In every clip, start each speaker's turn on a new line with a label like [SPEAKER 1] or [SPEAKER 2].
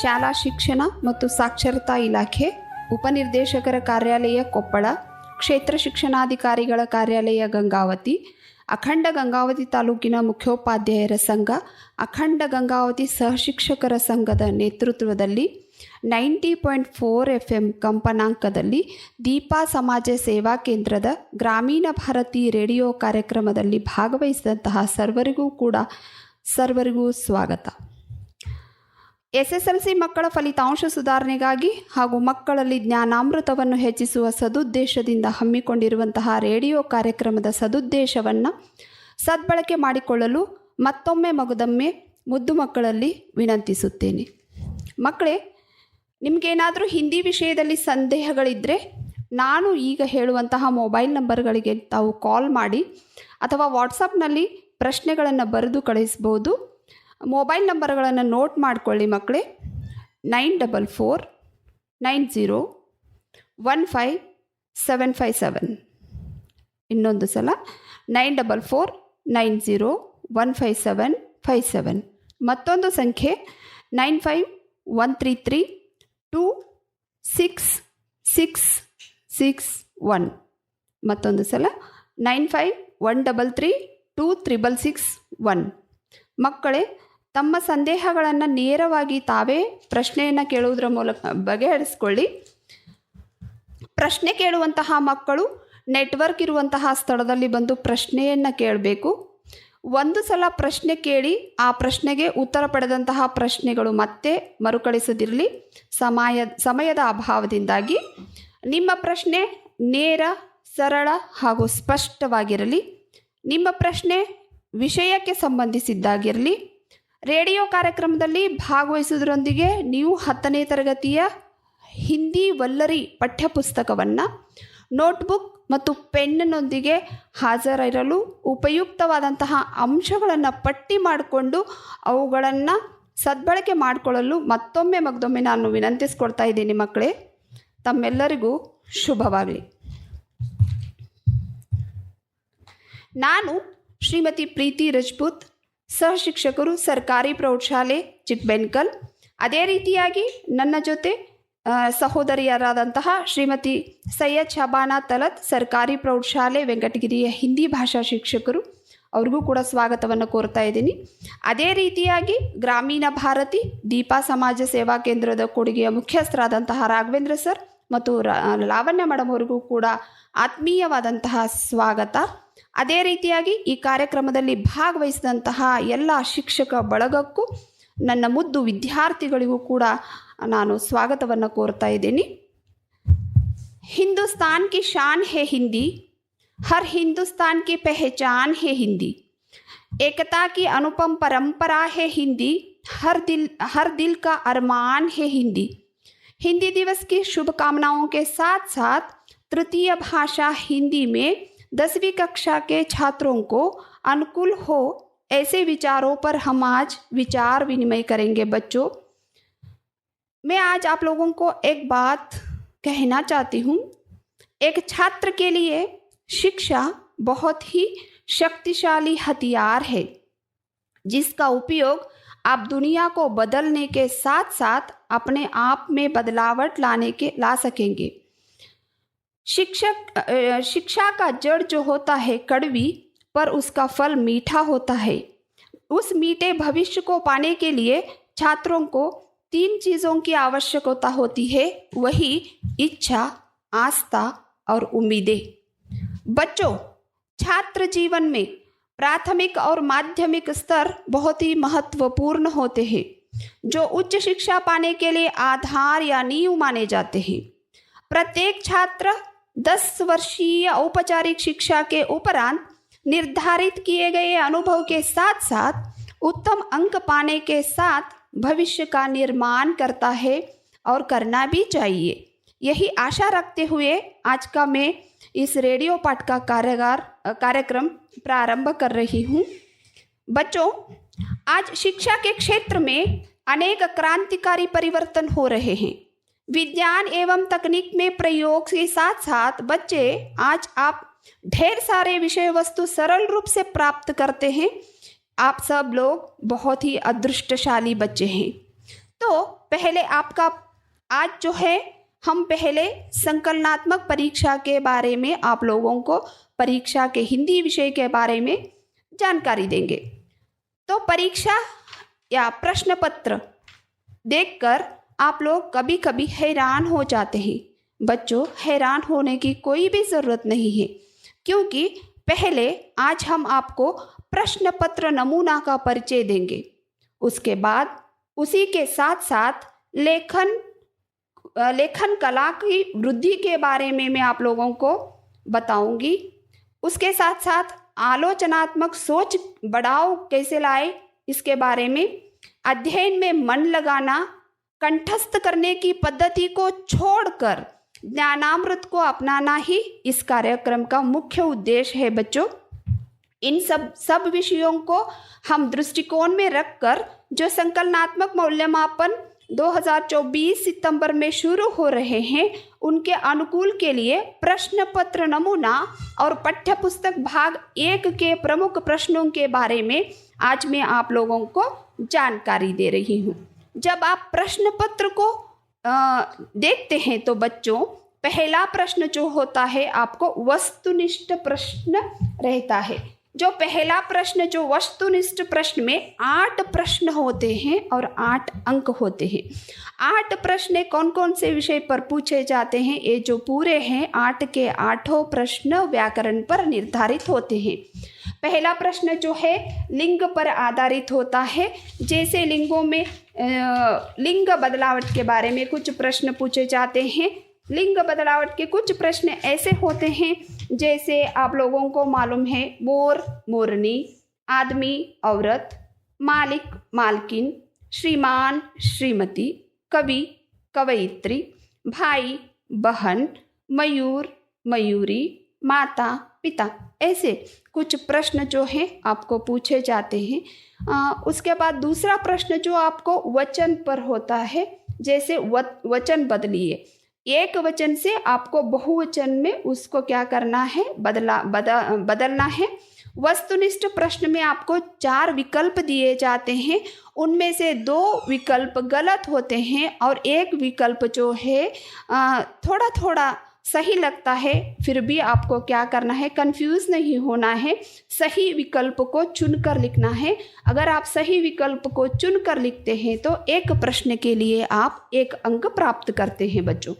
[SPEAKER 1] ಶಾಲಾ ಶಿಕ್ಷಣ ಮತ್ತು ಸಾಕ್ಷರತಾ ಇಲಾಖೆ, ಉಪನಿರ್ದೇಶಕರ ಕಾರ್ಯಾಲಯ ಕೊಪ್ಪಳ, ಕ್ಷೇತ್ರ ಶಿಕ್ಷಣಾಧಿಕಾರಿಗಳ ಕಾರ್ಯಾಲಯ ಗಂಗಾವತಿ, ಅಖಂಡ ಗಂಗಾವತಿ ತಾಲೂಕಿನ ಮುಖ್ಯೋಪಾಧ್ಯಾಯರ ಸಂಘ, ಅಖಂಡ ಗಂಗಾವತಿ ಸಹಶಿಕ್ಷಕರ ಸಂಘದ ನೇತೃತ್ವದಲ್ಲಿ 90.4 FM ಕಂಪನಾಂಕದಲ್ಲಿ ದೀಪಾ ಸಮಾಜ ಸೇವಾ ಕೇಂದ್ರದ ಗ್ರಾಮೀಣ ಭಾರತಿ ರೇಡಿಯೋ ಕಾರ್ಯಕ್ರಮದಲ್ಲಿ ಭಾಗವಹಿಸಿದಂತಹ ಸರ್ವರಿಗೂ ಸ್ವಾಗತ. SSLC ಮಕ್ಕಳ ಫಲಿತಾಂಶ ಸುಧಾರಣೆಗಾಗಿ ಹಾಗೂ ಮಕ್ಕಳಲ್ಲಿ ಜ್ಞಾನಾಮೃತವನ್ನು ಹೆಚ್ಚಿಸುವ ಸದುದ್ದೇಶದಿಂದ ಹಮ್ಮಿಕೊಂಡಿರುವಂತಹ ರೇಡಿಯೋ ಕಾರ್ಯಕ್ರಮದ ಸದುದ್ದೇಶವನ್ನು ಸದ್ಬಳಕೆ ಮಾಡಿಕೊಳ್ಳಲು ಮತ್ತೊಮ್ಮೆ ಮಗದೊಮ್ಮೆ ಮುದ್ದು ಮಕ್ಕಳಲ್ಲಿ ವಿನಂತಿಸುತ್ತೇನೆ. ಮಕ್ಕಳೇ, ನಿಮಗೇನಾದರೂ ಹಿಂದಿ ವಿಷಯದಲ್ಲಿ ಸಂದೇಹಗಳಿದ್ದರೆ ನಾನು ಈಗ ಹೇಳುವಂತಹ ಮೊಬೈಲ್ ನಂಬರ್ಗಳಿಗೆ ತಾವು ಕಾಲ್ ಮಾಡಿ ಅಥವಾ ವಾಟ್ಸಪ್ನಲ್ಲಿ ಪ್ರಶ್ನೆಗಳನ್ನು ಬರೆದು ಕಳಿಸ್ಬೋದು. ಮೊಬೈಲ್ ನಂಬರ್ಗಳನ್ನು ನೋಟ್ ಮಾಡಿಕೊಳ್ಳಿ ಮಕ್ಕಳೇ. 9490155757. ಇನ್ನೊಂದು ಸಲ 9490155757. ಮತ್ತೊಂದು ಸಂಖ್ಯೆ 9513326661. ಮತ್ತೊಂದು ಸಲ 9513326661. ಮಕ್ಕಳೇ, ತಮ್ಮ ಸಂದೇಹಗಳನ್ನು ನೇರವಾಗಿ ತಾವೇ ಪ್ರಶ್ನೆಯನ್ನು ಕೇಳುವುದರ ಮೂಲಕ ಬಗೆಹರಿಸಿಕೊಳ್ಳಿ. ಪ್ರಶ್ನೆ ಕೇಳುವಂತಹ ಮಕ್ಕಳು ನೆಟ್ವರ್ಕ್ ಇರುವಂತಹ ಸ್ಥಳದಲ್ಲಿ ಬಂದು ಪ್ರಶ್ನೆಯನ್ನು ಕೇಳಬೇಕು. ಒಂದು ಸಲ ಪ್ರಶ್ನೆ ಕೇಳಿ ಆ ಪ್ರಶ್ನೆಗೆ ಉತ್ತರ ಪಡೆದಂತಹ ಪ್ರಶ್ನೆಗಳು ಮತ್ತೆ ಮರುಕಳಿಸದಿರಲಿ. ಸಮಯದ ಅಭಾವದಿಂದಾಗಿ ನಿಮ್ಮ ಪ್ರಶ್ನೆ ನೇರ, ಸರಳ ಹಾಗೂ ಸ್ಪಷ್ಟವಾಗಿರಲಿ. ನಿಮ್ಮ ಪ್ರಶ್ನೆ ವಿಷಯಕ್ಕೆ ಸಂಬಂಧಿಸಿದ್ದಾಗಿರಲಿ. ರೇಡಿಯೋ ಕಾರ್ಯಕ್ರಮದಲ್ಲಿ ಭಾಗವಹಿಸುವುದರೊಂದಿಗೆ ನೀವು 10ನೇ ತರಗತಿಯ ಹಿಂದಿ ವಲ್ಲರಿ ಪಠ್ಯಪುಸ್ತಕವನ್ನು ನೋಟ್ಬುಕ್ ಮತ್ತು ಪೆನ್ನೊಂದಿಗೆ ಹಾಜರಿರಲು ಉಪಯುಕ್ತವಾದಂತಹ ಅಂಶಗಳನ್ನು ಪಟ್ಟಿ ಮಾಡಿಕೊಂಡು ಅವುಗಳನ್ನು ಸದ್ಬಳಕೆ ಮಾಡಿಕೊಳ್ಳಲು ಮಗದೊಮ್ಮೆ ನಾನು ವಿನಂತಿಸ್ಕೊಳ್ತಾ ಇದ್ದೀನಿ. ಮಕ್ಕಳೇ, ತಮ್ಮೆಲ್ಲರಿಗೂ ಶುಭವಾಗಲಿ. ನಾನು ಶ್ರೀಮತಿ ಪ್ರೀತಿ ರಜಪೂತ್, ಸಹಶಿಕ್ಷಕರು, ಸರ್ಕಾರಿ ಪ್ರೌಢಶಾಲೆ ಚಿಕ್ಕಬೆನ್ಕಲ್. ಅದೇ ರೀತಿಯಾಗಿ ನನ್ನ ಜೊತೆ ಸಹೋದರಿಯರಾದಂತಹ ಶ್ರೀಮತಿ ಸೈಯದ್ ಶಬಾನಾ ತಲತ್, ಸರ್ಕಾರಿ ಪ್ರೌಢಶಾಲೆ ವೆಂಕಟಗಿರಿಯ ಹಿಂದಿ ಭಾಷಾ ಶಿಕ್ಷಕರು. ಅವ್ರಿಗೂ ಕೂಡ ಸ್ವಾಗತವನ್ನು ಕೋರ್ತಾ ಇದ್ದೀನಿ. ಅದೇ ರೀತಿಯಾಗಿ ಗ್ರಾಮೀಣ ಭಾರತಿ ದೀಪಾ ಸಮಾಜ ಸೇವಾ ಕೇಂದ್ರದ ಕೊಡುಗೆಯ ಮುಖ್ಯಸ್ಥರಾದಂತಹ ರಾಘವೇಂದ್ರ ಸರ್ ಮತ್ತು ಲಾವಣ್ಯ ಮೇಡಮ್ ಅವರಿಗೂ ಕೂಡ ಆತ್ಮೀಯವಾದಂತಹ ಸ್ವಾಗತ. ಅದೇ ರೀತಿಯಾಗಿ ಈ ಕಾರ್ಯಕ್ರಮದಲ್ಲಿ ಭಾಗವಹಿಸಿದಂತಹ ಎಲ್ಲ ಶಿಕ್ಷಕ ಬಳಗಕ್ಕೂ ನನ್ನ ಮುದ್ದು ವಿದ್ಯಾರ್ಥಿಗಳಿಗೂ ಕೂಡ ನಾನು ಸ್ವಾಗತವನ್ನು ಕೋರ್ತಾ ಇದ್ದೀನಿ. ಹಿಂದೂಸ್ತಾನ್ ಕಿ ಶಾನ್ ಹೇ ಹಿಂದಿ, ಹರ್ ಹಿಂದೂಸ್ತಾನ್ ಕಿ ಪಹಚಾನ್ ಹೇ ಹಿಂದಿ, एकता की अनुपम परंपरा है हिंदी, हर दिल का अरमान है हिंदी. हिंदी दिवस की शुभकामनाओं के साथ साथ तृतीय भाषा हिंदी में 10वीं कक्षा के छात्रों को अनुकूल हो ऐसे विचारों पर हम आज विचार विनिमय करेंगे. बच्चों, मैं आज आप लोगों को एक बात कहना चाहती हूँ. एक छात्र के लिए शिक्षा बहुत ही शक्तिशाली हथियार है, जिसका उपयोग आप दुनिया को बदलने के साथ साथ अपने आप में बदलावट ला सकेंगे. शिक्षा का जड़ जो होता है कड़वी, पर उसका फल मीठा होता है. उस मीठे भविष्य को पाने के लिए छात्रों को 3 चीज़ों की आवश्यकता होती है. वही इच्छा, आस्था और उम्मीदें. बच्चों, छात्र जीवन में प्राथमिक और माध्यमिक स्तर बहुत ही महत्वपूर्ण होते हैं, जो उच्च शिक्षा पाने के लिए आधार या नींव माने जाते हैं. प्रत्येक छात्र 10 वर्षीय औपचारिक शिक्षा के उपरांत निर्धारित किए गए अनुभव के साथ साथ उत्तम अंक पाने के साथ भविष्य का निर्माण करता है और करना भी चाहिए. यही आशा रखते हुए आज का मैं इस रेडियो पाठ का कार्यक्रम प्रारंभ कर रही हूँ. बच्चों, आज शिक्षा के क्षेत्र में अनेक क्रांतिकारी परिवर्तन हो रहे हैं. विज्ञान एवं तकनीक में प्रयोग के साथ साथ बच्चे आज आप ढेर सारे विषय वस्तु सरल रूप से प्राप्त करते हैं. आप सब लोग बहुत ही अदृष्टशाली बच्चे हैं. तो पहले आपका आज जो है हम पहले संकलनात्मक परीक्षा के बारे में आप लोगों को परीक्षा के हिंदी विषय के बारे में जानकारी देंगे। तो परीक्षा या प्रश्न पत्र देखकर आप लोग कभी कभी हैरान हो जाते हैं। बच्चों, हैरान होने की कोई भी ज़रूरत नहीं है, क्योंकि पहले आज हम आपको प्रश्न पत्र नमूना का परिचय देंगे। उसके बाद उसी के साथ साथ लेखन कला की वृद्धि के बारे में मैं आप लोगों को बताऊंगी। उसके साथ साथ आलोचनात्मक सोच बढ़ाव कैसे लाए इसके बारे में, अध्ययन में मन लगाना, कंठस्थ करने की पद्धति को छोड़कर ज्ञानामृत को अपनाना ही इस कार्यक्रम का मुख्य उद्देश्य है। बच्चों, इन सब विषयों को हम दृष्टिकोण में रखकर जो संकलनात्मक मूल्यमापन 2024 सितंबर में शुरू हो रहे हैं, उनके अनुकूल के लिए प्रश्न पत्र नमूना और पाठ्यपुस्तक भाग 1 के प्रमुख प्रश्नों के बारे में आज मैं आप लोगों को जानकारी दे रही हूँ। जब आप प्रश्न पत्र को देखते हैं तो बच्चों, पहला प्रश्न जो होता है आपको वस्तुनिष्ठ प्रश्न रहता है। जो पहला प्रश्न जो वस्तुनिष्ठ प्रश्न में 8 प्रश्न होते हैं और 8 अंक होते हैं। 8 प्रश्न कौन कौन से विषय पर पूछे जाते हैं? ये जो पूरे हैं 8 के 8 प्रश्न व्याकरण पर निर्धारित होते हैं। पहला प्रश्न जो है लिंग पर आधारित होता है। जैसे लिंगों में लिंग बदलावट के बारे में कुछ प्रश्न पूछे जाते हैं। लिंग बदलावट के कुछ प्रश्न ऐसे होते हैं, जैसे आप लोगों को मालूम है मोर मोरनी, आदमी औरत, मालिक मालकिन, श्रीमान श्रीमती, कवि कवयित्री, भाई बहन, मयूर मयूरी, माता पिता, ऐसे कुछ प्रश्न जो हैं आपको पूछे जाते हैं। उसके बाद दूसरा प्रश्न जो आपको वचन पर होता है, जैसे वचन बदलिए। एक वचन से आपको बहुवचन में उसको क्या करना है, बदलना है। वस्तुनिष्ठ प्रश्न में आपको 4 विकल्प दिए जाते हैं, उनमें से 2 विकल्प गलत होते हैं और एक विकल्प जो है थोड़ा थोड़ा सही लगता है। फिर भी आपको क्या करना है, कंफ्यूज नहीं होना है, सही विकल्प को चुनकर लिखना है। अगर आप सही विकल्प को चुनकर लिखते हैं तो एक प्रश्न के लिए आप 1 अंक प्राप्त करते हैं बच्चों।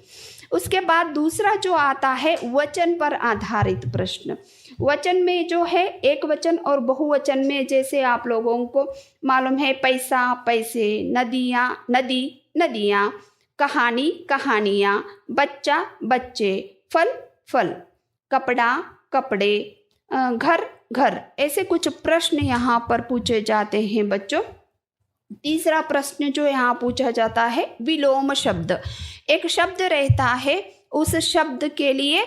[SPEAKER 1] उसके बाद दूसरा जो आता है वचन पर आधारित प्रश्न। वचन में जो है एक वचन और बहुवचन में, जैसे आप लोगों को मालूम है पैसा पैसे, नदियाँ नदी नदियाँ, कहानी कहानियाँ, बच्चा बच्चे, फल फल, कपड़ा कपड़े, घर घर, ऐसे कुछ प्रश्न यहाँ पर पूछे जाते हैं बच्चों। तीसरा प्रश्न जो यहाँ पूछा जाता है विलोम शब्द। एक शब्द रहता है, उस शब्द के लिए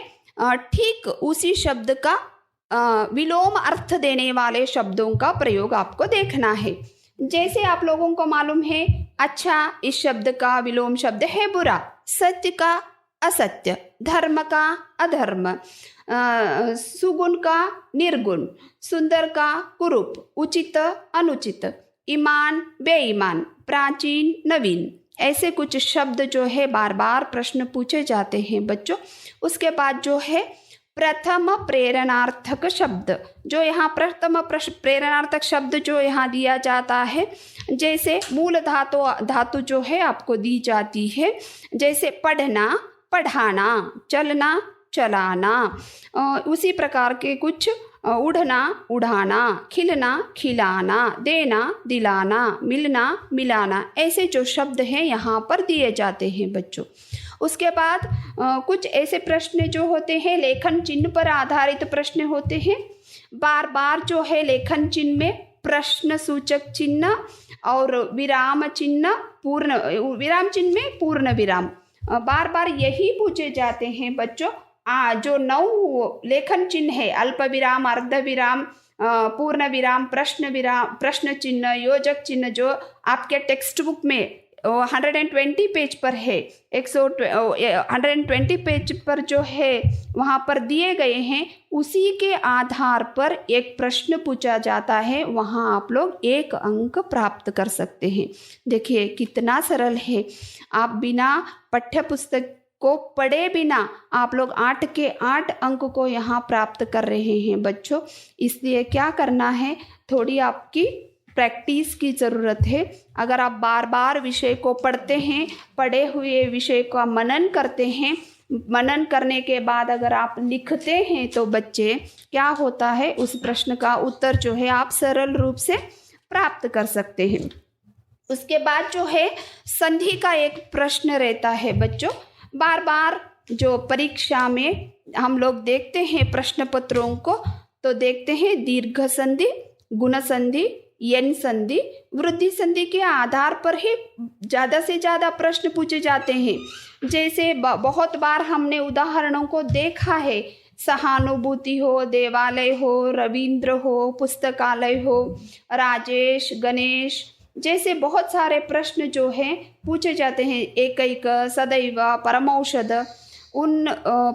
[SPEAKER 1] ठीक उसी शब्द का विलोम अर्थ देने वाले शब्दों का प्रयोग आपको देखना है। जैसे आप लोगों को मालूम है अच्छा, इस शब्द का विलोम शब्द है बुरा, सत्य का असत्य, धर्म का अधर्म, सुगुण का निर्गुण, सुंदर का कुरूप, उचित अनुचित, ईमान बेईमान, प्राचीन नवीन, ऐसे कुछ शब्द जो है बार बार प्रश्न पूछे जाते हैं बच्चों। उसके बाद जो है प्रथम प्रेरणार्थक शब्द, जो यहाँ प्रथम प्रेरणार्थक शब्द जो यहाँ दिया जाता है, जैसे मूल धातु जो है आपको दी जाती है, जैसे पढ़ना पढ़ाना, चलना चलाना, उसी प्रकार के कुछ उड़ना उड़ाना, खिलना खिलाना, देना दिलाना, मिलना मिलाना, ऐसे जो शब्द हैं यहाँ पर दिए जाते हैं बच्चों। उसके बाद कुछ ऐसे प्रश्न जो होते हैं लेखन चिन्ह पर आधारित प्रश्न होते हैं। बार बार जो है लेखन चिन्ह में प्रश्न सूचक चिन्ह और विराम चिन्ह, पूर्ण विराम चिन्ह में पूर्ण विराम, बार बार यही पूछे जाते हैं बच्चों। जो 9 लेखन चिन्ह है, अल्प विराम, अर्ध विराम, पूर्ण विराम, प्रश्न चिन्ह, योजक चिन्ह, जो आपके टेक्स्ट बुक में 120 पेज पर है, 120 पेज पर जो है वहाँ पर दिए गए हैं, उसी के आधार पर एक प्रश्न पूछा जाता है, वहाँ आप लोग 1 अंक प्राप्त कर सकते हैं। देखिए कितना सरल है। आप बिना पाठ्य पुस्तक को पढ़े बिना आप लोग 8 के 8 अंक को यहाँ प्राप्त कर रहे हैं बच्चों। इसलिए क्या करना है, थोड़ी आपकी प्रैक्टिस की ज़रूरत है। अगर आप बार बार विषय को पढ़ते हैं, पढ़े हुए विषय का मनन करते हैं, मनन करने के बाद अगर आप लिखते हैं तो बच्चे क्या होता है, उस प्रश्न का उत्तर जो है आप सरल रूप से प्राप्त कर सकते हैं। उसके बाद जो है संधि का एक प्रश्न रहता है बच्चों। बार बार जो परीक्षा में हम लोग देखते हैं प्रश्न पत्रों को, तो देखते हैं दीर्घ संधि, गुण संधि, यन संधि, वृद्धि संधि के आधार पर ही ज़्यादा से ज़्यादा प्रश्न पूछे जाते हैं। जैसे बहुत बार हमने उदाहरणों को देखा है, सहानुभूति हो, देवालय हो, रविंद्र हो, पुस्तकालय हो, राजेश, गणेश जैसे बहुत सारे प्रश्न जो हैं पूछे जाते हैं। एकैक, सदैव, परमौषध, उन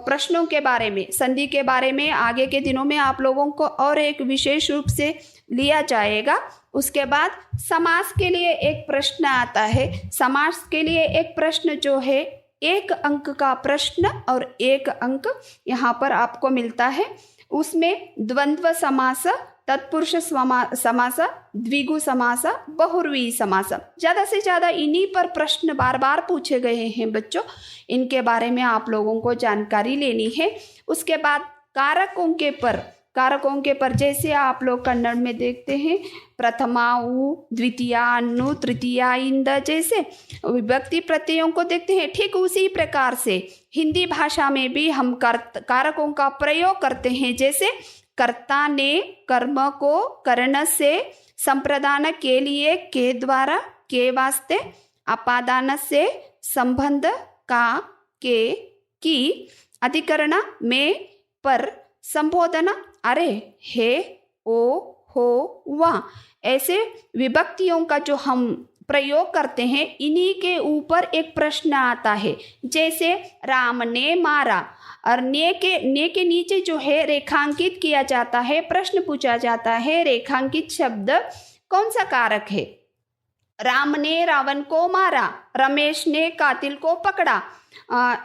[SPEAKER 1] प्रश्नों के बारे में, संधि के बारे में आगे के दिनों में आप लोगों को और एक विशेष रूप से लिया जाएगा। उसके बाद समास के लिए एक प्रश्न आता है। समास के लिए एक प्रश्न जो है 1 अंक का प्रश्न और 1 अंक यहाँ पर आपको मिलता है। उसमें द्वंद्व समास, तत्पुरुष समास, द्विगु समास, बहुव्रीहि समास, ज़्यादा से ज़्यादा इन्हीं पर प्रश्न बार बार पूछे गए हैं बच्चों। इनके बारे में आप लोगों को जानकारी लेनी है। उसके बाद कारकों के पर जैसे आप लोग कन्नड़ में देखते हैं प्रथमा उ, द्वितीया अनु, तृतीया इंद जैसे विभक्ति प्रत्ययों को देखते हैं, ठीक उसी प्रकार से हिंदी भाषा में भी हम कारकों का प्रयोग करते हैं। जैसे कर्ता ने कर्म को करण से, संप्रदान के लिए के द्वारा, के वास्ते, अपादान से, संबंध का, के, की, अधिकरण में, पर, संबोधन, अरे, हे, ओ, हो, वह, ऐसे विभक्तियों का जो हम प्रयोग करते हैं, इन्हीं के ऊपर एक प्रश्न आता है। जैसे राम ने मारा, और ने के नीचे जो है रेखांकित किया जाता है, प्रश्न पूछा जाता है रेखांकित शब्द कौन सा कारक है। राम ने रावण को मारा, रमेश ने कातिल को पकड़ा।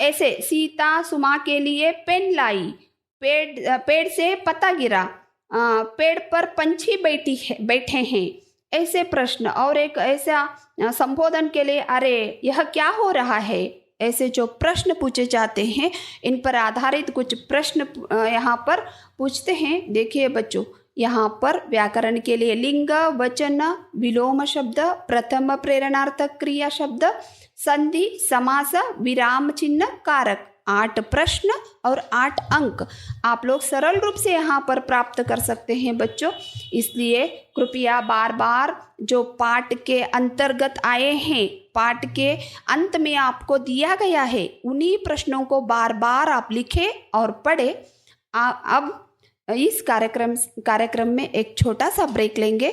[SPEAKER 1] ऐसे सीता सुमा के लिए पेन लाई, पेड़ से पत्ता गिरा, पेड़ पर पंछी बैठे हैं, ऐसे प्रश्न। और एक ऐसा संबोधन के लिए अरे यह क्या हो रहा है, ऐसे जो प्रश्न पूछे जाते हैं, इन पर आधारित कुछ प्रश्न यहाँ पर पूछते हैं। देखिए बच्चों, यहाँ पर व्याकरण के लिए लिंग, वचन, विलोम शब्द, प्रथम प्रेरणार्थक क्रिया शब्द, संधि, समास, विराम चिन्ह, कारक, 8 प्रश्न और 8 अंक आप लोग सरल रूप से यहाँ पर प्राप्त कर सकते हैं बच्चों। इसलिए कृपया बार बार जो पाठ के अंतर्गत आए हैं, पाठ के अंत में आपको दिया गया है, उन्हीं प्रश्नों को बार बार आप लिखें और पढ़ें। अब इस कार्यक्रम में एक छोटा सा ब्रेक लेंगे,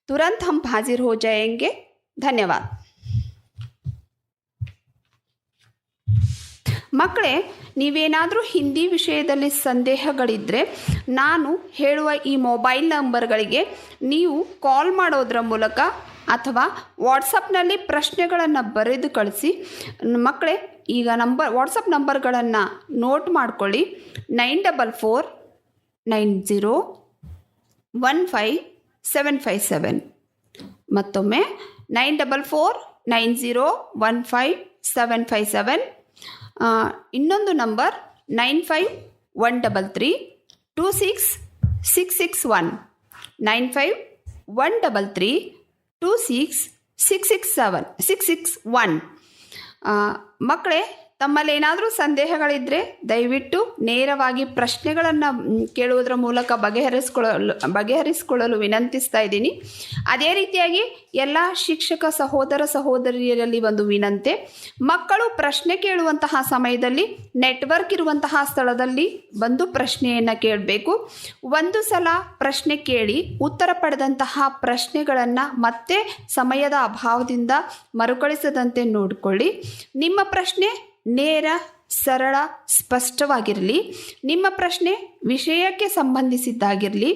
[SPEAKER 1] तुरंत हम हाजिर हो जाएंगे। धन्यवाद। ಮಕ್ಕಳೇ, ನೀವೇನಾದರೂ ಹಿಂದಿ ವಿಷಯದಲ್ಲಿ ಸಂದೇಹಗಳಿದ್ದರೆ ನಾನು ಹೇಳುವ ಈ ಮೊಬೈಲ್ ನಂಬರ್ಗಳಿಗೆ ನೀವು ಕಾಲ್ ಮಾಡೋದರ ಮೂಲಕ ಅಥವಾ ವಾಟ್ಸಪ್ನಲ್ಲಿ ಪ್ರಶ್ನೆಗಳನ್ನು ಬರೆದು ಕಳಿಸಿ. ಮಕ್ಕಳೇ, ಈಗ ವಾಟ್ಸಪ್ ನಂಬರ್ಗಳನ್ನು ನೋಟ್ ಮಾಡ್ಕೊಳ್ಳಿ. 9490157757. ಮತ್ತೊಮ್ಮೆ 9490157757. ಇನ್ನೊಂದು ನಂಬರ್ 9513326661. 9513326661. ಮಕ್ಕಳೇ, ತಮ್ಮಲ್ಲೇನಾದರೂ ಸಂದೇಹಗಳಿದ್ದರೆ ದಯವಿಟ್ಟು ನೇರವಾಗಿ ಪ್ರಶ್ನೆಗಳನ್ನು ಕೇಳುವುದರ ಮೂಲಕ ಬಗೆಹರಿಸಿಕೊಳ್ಳಲು ವಿನಂತಿಸ್ತಾ ಇದ್ದೀನಿ. ಅದೇ ರೀತಿಯಾಗಿ ಎಲ್ಲ ಶಿಕ್ಷಕ ಸಹೋದರ ಸಹೋದರಿಯರಲ್ಲಿ ಒಂದು ವಿನಂತಿ, ಮಕ್ಕಳು ಪ್ರಶ್ನೆ ಕೇಳುವಂತಹ ಸಮಯದಲ್ಲಿ ನೆಟ್ವರ್ಕ್ ಇರುವಂತಹ ಸ್ಥಳದಲ್ಲಿ ಬಂದು ಪ್ರಶ್ನೆಯನ್ನು ಕೇಳಬೇಕು. ಒಂದು ಸಲ ಪ್ರಶ್ನೆ ಕೇಳಿ ಉತ್ತರ ಪಡೆದಂತಹ ಪ್ರಶ್ನೆಗಳನ್ನು ಮತ್ತೆ ಸಮಯದ ಅಭಾವದಿಂದ ಮರುಕಳಿಸದಂತೆ ನೋಡಿಕೊಳ್ಳಿ. ನಿಮ್ಮ ಪ್ರಶ್ನೆ ನೇರ, ಸರಳ, ಸ್ಪಷ್ಟವಾಗಿರಲಿ. ನಿಮ್ಮ ಪ್ರಶ್ನೆ ವಿಷಯಕ್ಕೆ ಸಂಬಂಧಿಸಿದ್ದಾಗಿರಲಿ.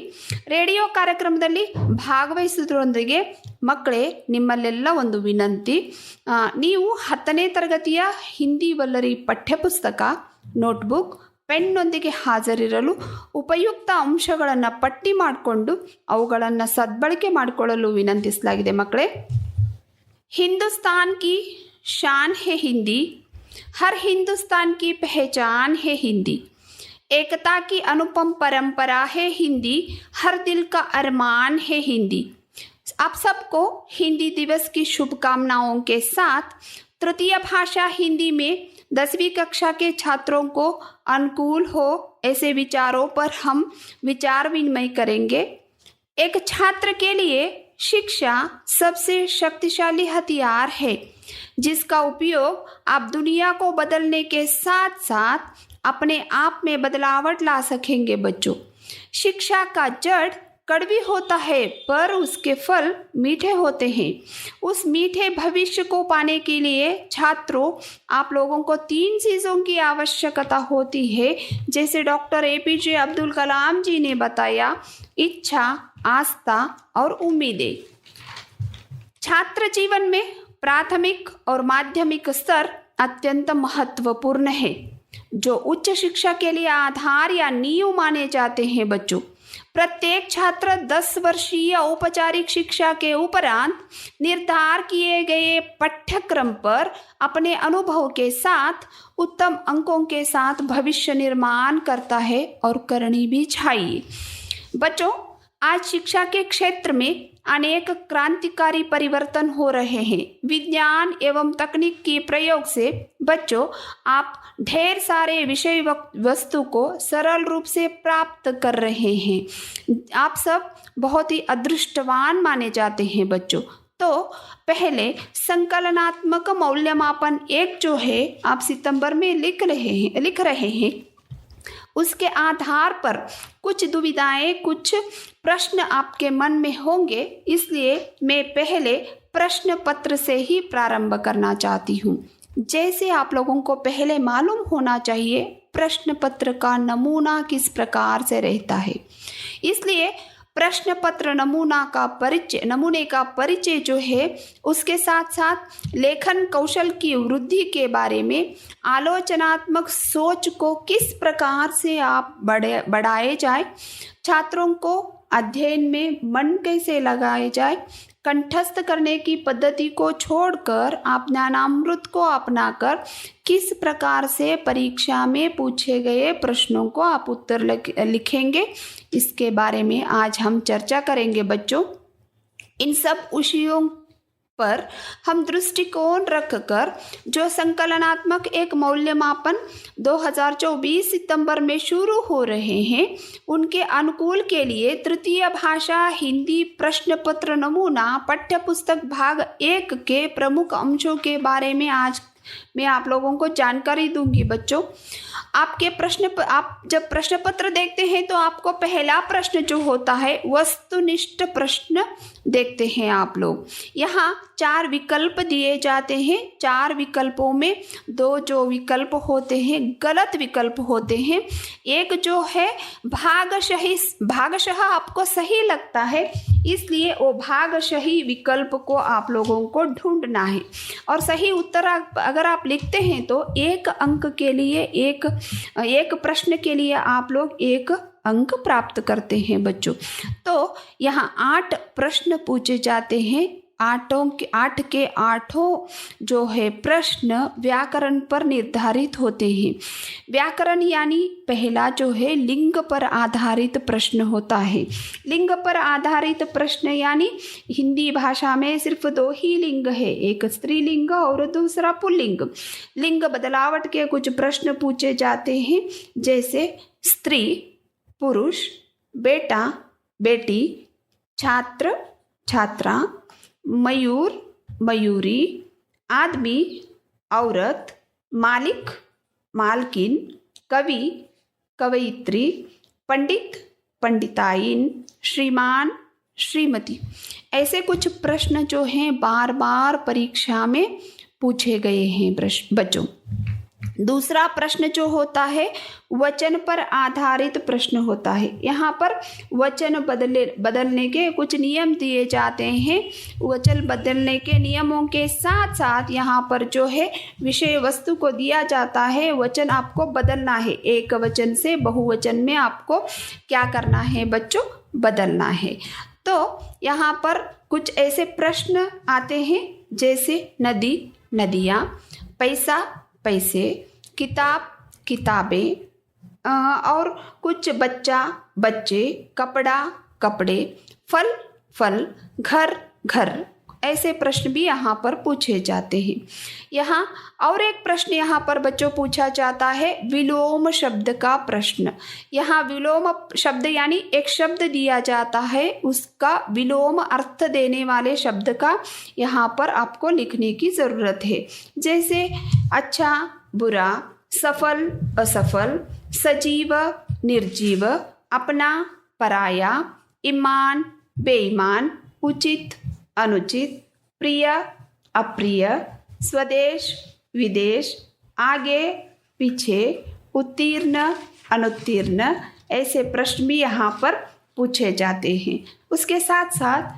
[SPEAKER 1] ರೇಡಿಯೋ ಕಾರ್ಯಕ್ರಮದಲ್ಲಿ ಭಾಗವಹಿಸುವುದರೊಂದಿಗೆ ಮಕ್ಕಳೇ ನಿಮ್ಮಲ್ಲೆಲ್ಲ ಒಂದು ವಿನಂತಿ, ನೀವು 10ನೇ ತರಗತಿಯ ಹಿಂದಿ ವಲ್ಲರಿ ಪಠ್ಯಪುಸ್ತಕ, ನೋಟ್ಬುಕ್, ಪೆನ್ನೊಂದಿಗೆ ಹಾಜರಿರಲು ಉಪಯುಕ್ತ ಅಂಶಗಳನ್ನು ಪಟ್ಟಿ ಮಾಡಿಕೊಂಡು ಅವುಗಳನ್ನು ಸದ್ಬಳಕೆ ಮಾಡಿಕೊಳ್ಳಲು ವಿನಂತಿಸಲಾಗಿದೆ. ಮಕ್ಕಳೇ, ಹಿಂದೂಸ್ತಾನ್ ಕಿ ಶಾನ್ ಹೇ ಹಿಂದಿ, हर हिंदुस्तान की पहचान है हिंदी, एकता की अनुपम परंपरा है हिंदी, हर दिल का अरमान है हिंदी। आप सबको हिंदी दिवस की शुभकामनाओं के साथ तृतीय भाषा हिंदी में 10वीं कक्षा के छात्रों को अनुकूल हो ऐसे विचारों पर हम विचार विनिमय करेंगे। एक छात्र के लिए शिक्षा सबसे शक्तिशाली हथियार है, जिसका उपयोग आप दुनिया को बदलने के साथ साथ अपने आप में बदलावट ला सकेंगे। बच्चों, शिक्षा का जड़ कड़वी होता है पर उसके फल मीठे होते हैं। उस मीठे भविष्य को पाने के लिए छात्रों, आप लोगों को 3 चीज़ों की आवश्यकता होती है, जैसे डॉक्टर APJ अब्दुल कलाम जी ने बताया: इच्छा, आस्था और उम्मीदें। छात्र जीवन में प्राथमिक और माध्यमिक स्तर अत्यंत महत्वपूर्ण है, जो उच्च शिक्षा के लिए आधार या नींव माने जाते हैं। बच्चों, प्रत्येक छात्र 10 वर्षीय औपचारिक शिक्षा के उपरांत निर्धारित किए गए पाठ्यक्रम पर अपने अनुभव के साथ उत्तम अंकों के साथ भविष्य निर्माण करता है और करनी भी चाहिए। बच्चों, आज शिक्षा के क्षेत्र में अनेक क्रांतिकारी परिवर्तन हो रहे हैं। विज्ञान एवं तकनीक के प्रयोग से बच्चों, आप ढेर सारे विषय वस्तु को सरल रूप से प्राप्त कर रहे हैं। आप सब बहुत ही अदृष्टवान माने जाते हैं। बच्चों, तो पहले संकलनात्मक मूल्यमापन 1 जो है आप सितंबर में लिख रहे हैं, उसके आधार पर कुछ दुविधाएं, कुछ प्रश्न आपके मन में होंगे, इसलिए मैं पहले प्रश्न पत्र से ही प्रारंभ करना चाहती हूँ। जैसे आप लोगों को पहले मालूम होना चाहिए प्रश्न पत्र का नमूना किस प्रकार से रहता है, इसलिए प्रश्न पत्र नमूने का परिचय जो है, उसके साथ साथ लेखन कौशल की वृद्धि के बारे में, आलोचनात्मक सोच को किस प्रकार से आप बढ़ाए जाए, छात्रों को अध्ययन में मन कैसे लगाए जाए, कंठस्थ करने की पद्धति को छोड़कर आप ज्ञानामृत को अपनाकर किस प्रकार से परीक्षा में पूछे गए प्रश्नों को आप उत्तर लिखेंगे, इसके बारे में आज हम चर्चा करेंगे। बच्चों, इन सब विषयों पर हम दृष्टिकोण रखकर जो संकलनात्मक एक मूल्यमापन 2024 सितंबर में शुरू हो रहे हैं, उनके अनुकूल के लिए तृतीय भाषा हिंदी प्रश्न पत्र नमूना पाठ्यपुस्तक भाग 1 के प्रमुख अंशों के बारे में आज मैं आप लोगों को जानकारी दूंगी। बच्चों, आप जब प्रश्न पत्र देखते हैं तो आपको पहला प्रश्न जो होता है वस्तुनिष्ठ प्रश्न देखते हैं आप लोग। यहाँ 4 विकल्प दिए जाते हैं। 4 विकल्पों में 2 जो विकल्प होते हैं गलत विकल्प होते हैं। एक जो है भागशः आपको सही लगता है, इसलिए वो भागशही विकल्प को आप लोगों को ढूंढना है और सही उत्तर अगर आप लिखते हैं तो 1 अंक के लिए एक प्रश्न के लिए आप लोग 1 अंक प्राप्त करते हैं। बच्चों, तो यहाँ 8 प्रश्न पूछे जाते हैं आठ के आठों जो है प्रश्न व्याकरण पर निर्धारित होते हैं। व्याकरण यानी पहला जो है लिंग पर आधारित प्रश्न होता है। लिंग पर आधारित प्रश्न यानी हिंदी भाषा में सिर्फ 2 ही लिंग है, एक स्त्रीलिंग और दूसरा पुल्लिंग। लिंग बदलावट के कुछ प्रश्न पूछे जाते हैं, जैसे स्त्री, पुरुष, बेटा, बेटी, छात्र, छात्रा, मयूर, मयूरी, आदमी, औरत, मालिक, मालकिन, कवि, कवयित्री, पंडित, पंडिताइन, श्रीमान, श्रीमती। ऐसे कुछ प्रश्न जो हैं बार बार परीक्षा में पूछे गए हैं बच्चों। दूसरा प्रश्न जो होता है वचन पर आधारित प्रश्न होता है। यहाँ पर वचन बदलने के कुछ नियम दिए जाते हैं। वचन बदलने के नियमों के साथ साथ यहाँ पर जो है विषय वस्तु को दिया जाता है। वचन आपको बदलना है, एक वचन से बहुवचन में आपको क्या करना है बच्चों, बदलना है। तो यहाँ पर कुछ ऐसे प्रश्न आते हैं जैसे नदी, नदियाँ, पैसा, पैसे, किताब, किताबें, और कुछ बच्चा, बच्चे, कपड़ा, कपड़े, फल, फल, घर, घर। ऐसे प्रश्न भी यहाँ पर पूछे जाते हैं। यहाँ और एक प्रश्न यहाँ पर बच्चों पूछा जाता है विलोम शब्द का प्रश्न। यहाँ विलोम शब्द यानी एक शब्द दिया जाता है, उसका विलोम अर्थ देने वाले शब्द का यहाँ पर आपको लिखने की ज़रूरत है। जैसे अच्छा, बुरा, सफल, असफल, सजीव, निर्जीव, अपना, पराया, ईमान, बेईमान, उचित, अनुचित, प्रिय, अप्रिय, स्वदेश, विदेश, आगे, पीछे, उत्तीर्ण, अनुत्तीर्ण। ऐसे प्रश्न भी यहाँ पर पूछे जाते हैं। उसके साथ साथ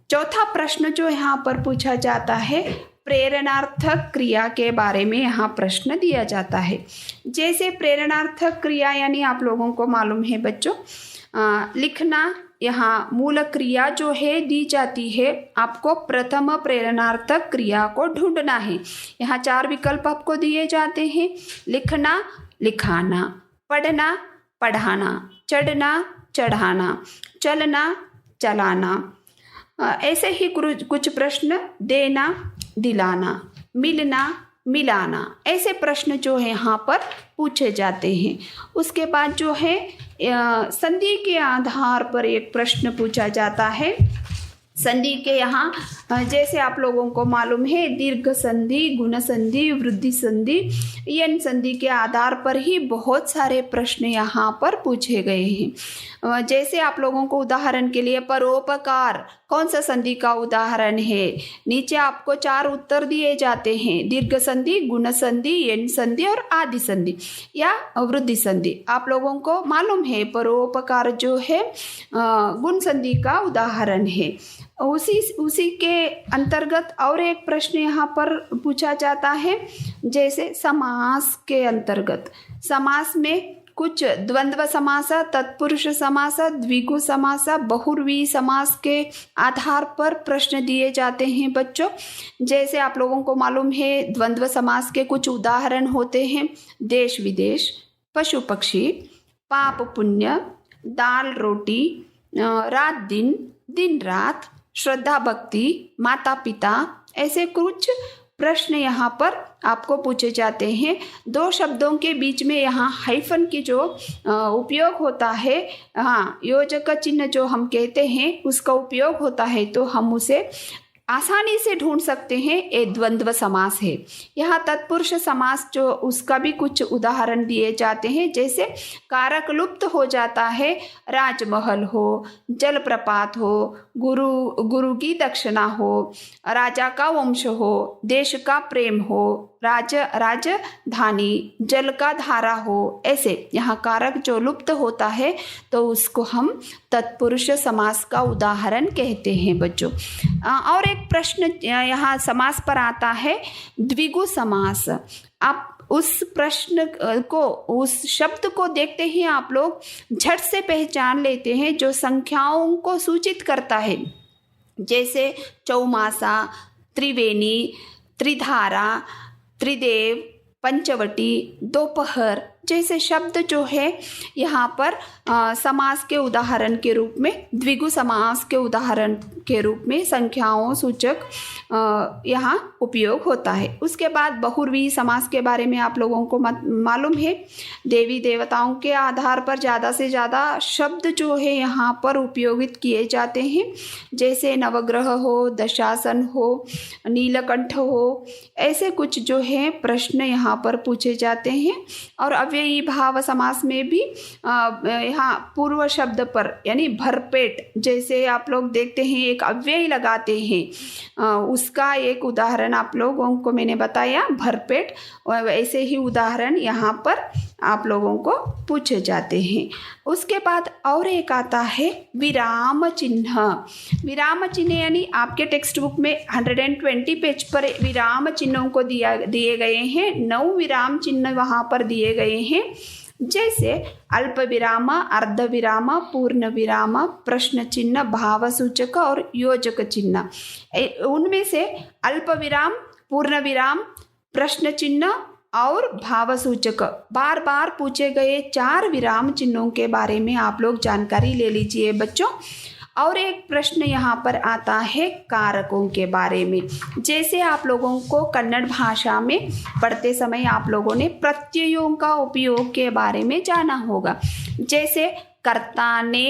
[SPEAKER 1] चौथा प्रश्न जो यहाँ पर पूछा जाता है प्रेरणार्थक क्रिया के बारे में यहाँ प्रश्न दिया जाता है। जैसे प्रेरणार्थक क्रिया यानी आप लोगों को मालूम है बच्चों, लिखना, यहाँ मूल क्रिया जो है दी जाती है, आपको प्रथम प्रेरणार्थक क्रिया को ढूंढना है। यहाँ 4 विकल्प आपको दिए जाते हैं, लिखना, लिखाना, पढ़ना, पढ़ाना, चढ़ना, चढ़ाना, चलना, चलाना। ऐसे ही कुछ प्रश्न देना, दिलाना, मिलना, मिलाना। ऐसे प्रश्न जो है यहाँ पर पूछे जाते हैं। उसके बाद जो है संधि के आधार पर एक प्रश्न पूछा जाता है। संधि के यहाँ जैसे आप लोगों को मालूम है दीर्घ संधि, गुण संधि, वृद्धि संधि, इन संधि के आधार पर ही बहुत सारे प्रश्न यहाँ पर पूछे गए हैं। जैसे आप लोगों को उदाहरण के लिए परोपकार कौन सा संधि का उदाहरण है, नीचे आपको 4 उत्तर दिए जाते हैं, दीर्घ संधि, गुण संधि, यन संधि और आदि संधि या वृद्धि संधि। आप लोगों को मालूम है परोपकार जो है गुण संधि का उदाहरण है। उसी के अंतर्गत और एक प्रश्न यहाँ पर पूछा जाता है, जैसे समास के अंतर्गत समास में कुछ द्वंद्व समास, तत्पुरुष समास, द्विगु समास, बहुव्रीहि समास के आधार पर प्रश्न दिए जाते हैं बच्चों। जैसे आप लोगों को मालूम है द्वंद्व समास के कुछ उदाहरण होते हैं, देश विदेश, पशु पक्षी, पाप पुण्य, दाल रोटी, रात दिन, दिन रात, श्रद्धा भक्ति, माता पिता। ऐसे कुछ प्रश्न यहाँ पर आपको पूछे जाते हैं। 2 शब्दों के बीच में यहाँ हाइफन की जो उपयोग होता है, हाँ, योजक चिन्ह जो हम कहते हैं उसका उपयोग होता है, तो हम उसे आसानी से ढूंढ सकते हैं। ये द्वंद्व समास है। यहाँ तत्पुरुष समास जो उसका भी कुछ उदाहरण दिए जाते हैं, जैसे कारक लुप्त हो जाता है, राजमहल हो, जलप्रपात हो, गुरु की दक्षिणा हो, राजा का वंश हो, देश का प्रेम हो, राजधानी, जल का धारा हो। ऐसे यहाँ कारक जो लुप्त होता है तो उसको हम तत्पुरुष समास का उदाहरण कहते हैं बच्चों। और एक प्रश्न यहाँ समास पर आता है द्विगु समास। आप उस प्रश्न को, उस शब्द को देखते ही आप लोग झट से पहचान लेते हैं जो संख्याओं को सूचित करता है। जैसे चौमासा, त्रिवेणी, त्रिधारा, त्रिदेव, पंचवटी, दोपहर जैसे शब्द जो है यहाँ पर समास के उदाहरण के रूप में, द्विगु समास के उदाहरण के रूप में संख्याओं सूचक यहाँ उपयोग होता है। उसके बाद बहुव्रीहि समास के बारे में आप लोगों को मालूम है। देवी देवताओं के आधार पर ज़्यादा से ज़्यादा शब्द जो है यहाँ पर उपयोगित किए जाते हैं, जैसे नवग्रह हो, दशासन हो, नीलकंठ हो, ऐसे कुछ जो है प्रश्न यहाँ पर पूछे जाते हैं। और अव्ययी भाव समास में भी यहाँ पूर्व शब्द पर यानी भरपेट, जैसे आप लोग देखते हैं एक अव्यय लगाते हैं, उसका एक उदाहरण आप लोगों को मैंने बताया भरपेट, ऐसे ही उदाहरण यहाँ पर आप लोगों को पूछे जाते हैं। उसके बाद और एक आता है विराम चिन्ह। विराम चिन्ह यानी आपके टेक्स्ट बुक में 120 पेज पर विराम चिन्हों को दिए गए हैं। 9 विराम चिन्ह वहाँ पर दिए गए हैं, जैसे अल्प विराम, अर्ध विराम, पूर्ण विराम, प्रश्न चिन्ह, भाव सूचक और योजक चिन्ह। उनमें से अल्प विराम, पूर्ण विराम, प्रश्न चिन्ह और भाव सूचक बार बार पूछे गए 4 विराम चिन्हों के बारे में आप लोग जानकारी ले लीजिए बच्चों। और एक प्रश्न यहाँ पर आता है कारकों के बारे में। जैसे आप लोगों को कन्नड़ भाषा में पढ़ते समय आप लोगों ने प्रत्ययों का उपयोग के बारे में जाना होगा। जैसे कर्ताने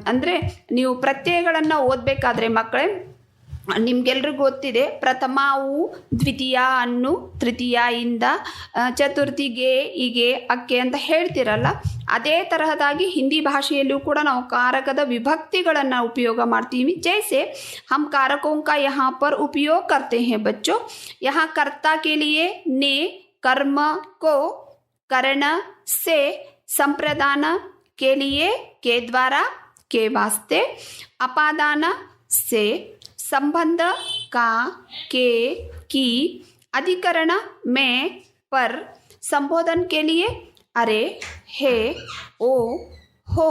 [SPEAKER 1] ಅಂದರೆ ನೀವು ಪ್ರತ್ಯಯಗಳನ್ನು ಓದಬೇಕಾದ್ರೆ ಮಕ್ಕಳೇ ನಿಮಗೆಲ್ರಿಗೂ ಗೊತ್ತಿದೆ, ಪ್ರಥಮ ಉ, ದ್ವಿತೀಯ ಅನ್ನು, ತೃತೀಯ ಇಂದ, ಚತುರ್ಥಿಗೆ ಹೀಗೆ ಅಕ್ಕೆ ಅಂತ ಹೇಳ್ತಿರಲ್ಲ, ಅದೇ ತರಹದಾಗಿ ಹಿಂದಿ ಭಾಷೆಯಲ್ಲೂ ಕೂಡ ನಾವು कारकದ ವಿಭಕ್ತಿಗಳನ್ನು ಉಪಯೋಗ ಮಾಡ್ತೀವಿ। जैसे हम कारकों का यहाँ पर उपयोग करते हैं बच्चों। यहाँ कर्ता के लिए ने, कर्म को, करण से, संप्रदान के लिए के द्वारा, के वास्ते, अपादान से, संबंध का, के, की, अधिकरण में, पर, संबोधन के लिए अरे, हे, ओ, हो,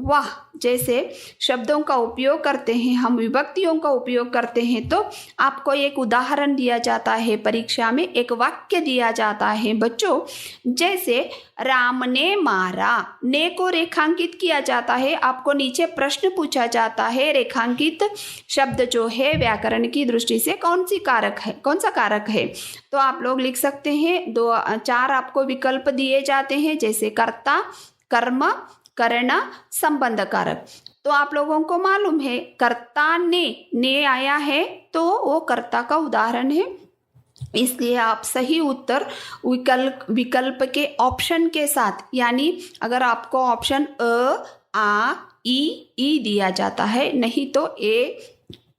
[SPEAKER 1] वाह जैसे शब्दों का उपयोग करते हैं, हम विभक्तियों का उपयोग करते हैं। तो आपको एक उदाहरण दिया जाता है परीक्षा में, एक वाक्य दिया जाता है बच्चों। जैसे राम ने मारा, ने को रेखांकित किया जाता है, आपको नीचे प्रश्न पूछा जाता है रेखांकित शब्द जो है व्याकरण की दृष्टि से कौन सा कारक है। तो आप लोग लिख सकते हैं, 4 आपको विकल्प दिए जाते हैं, जैसे कर्ता, कर्म, करण, संबंध कारक। तो आप लोगों को मालूम है कर्ता ने आया है तो वो कर्ता का उदाहरण है, इसलिए आप सही उत्तर विकल्प के ऑप्शन के साथ, यानी अगर आपको ऑप्शन अ, आ, ई दिया जाता है, नहीं तो ए,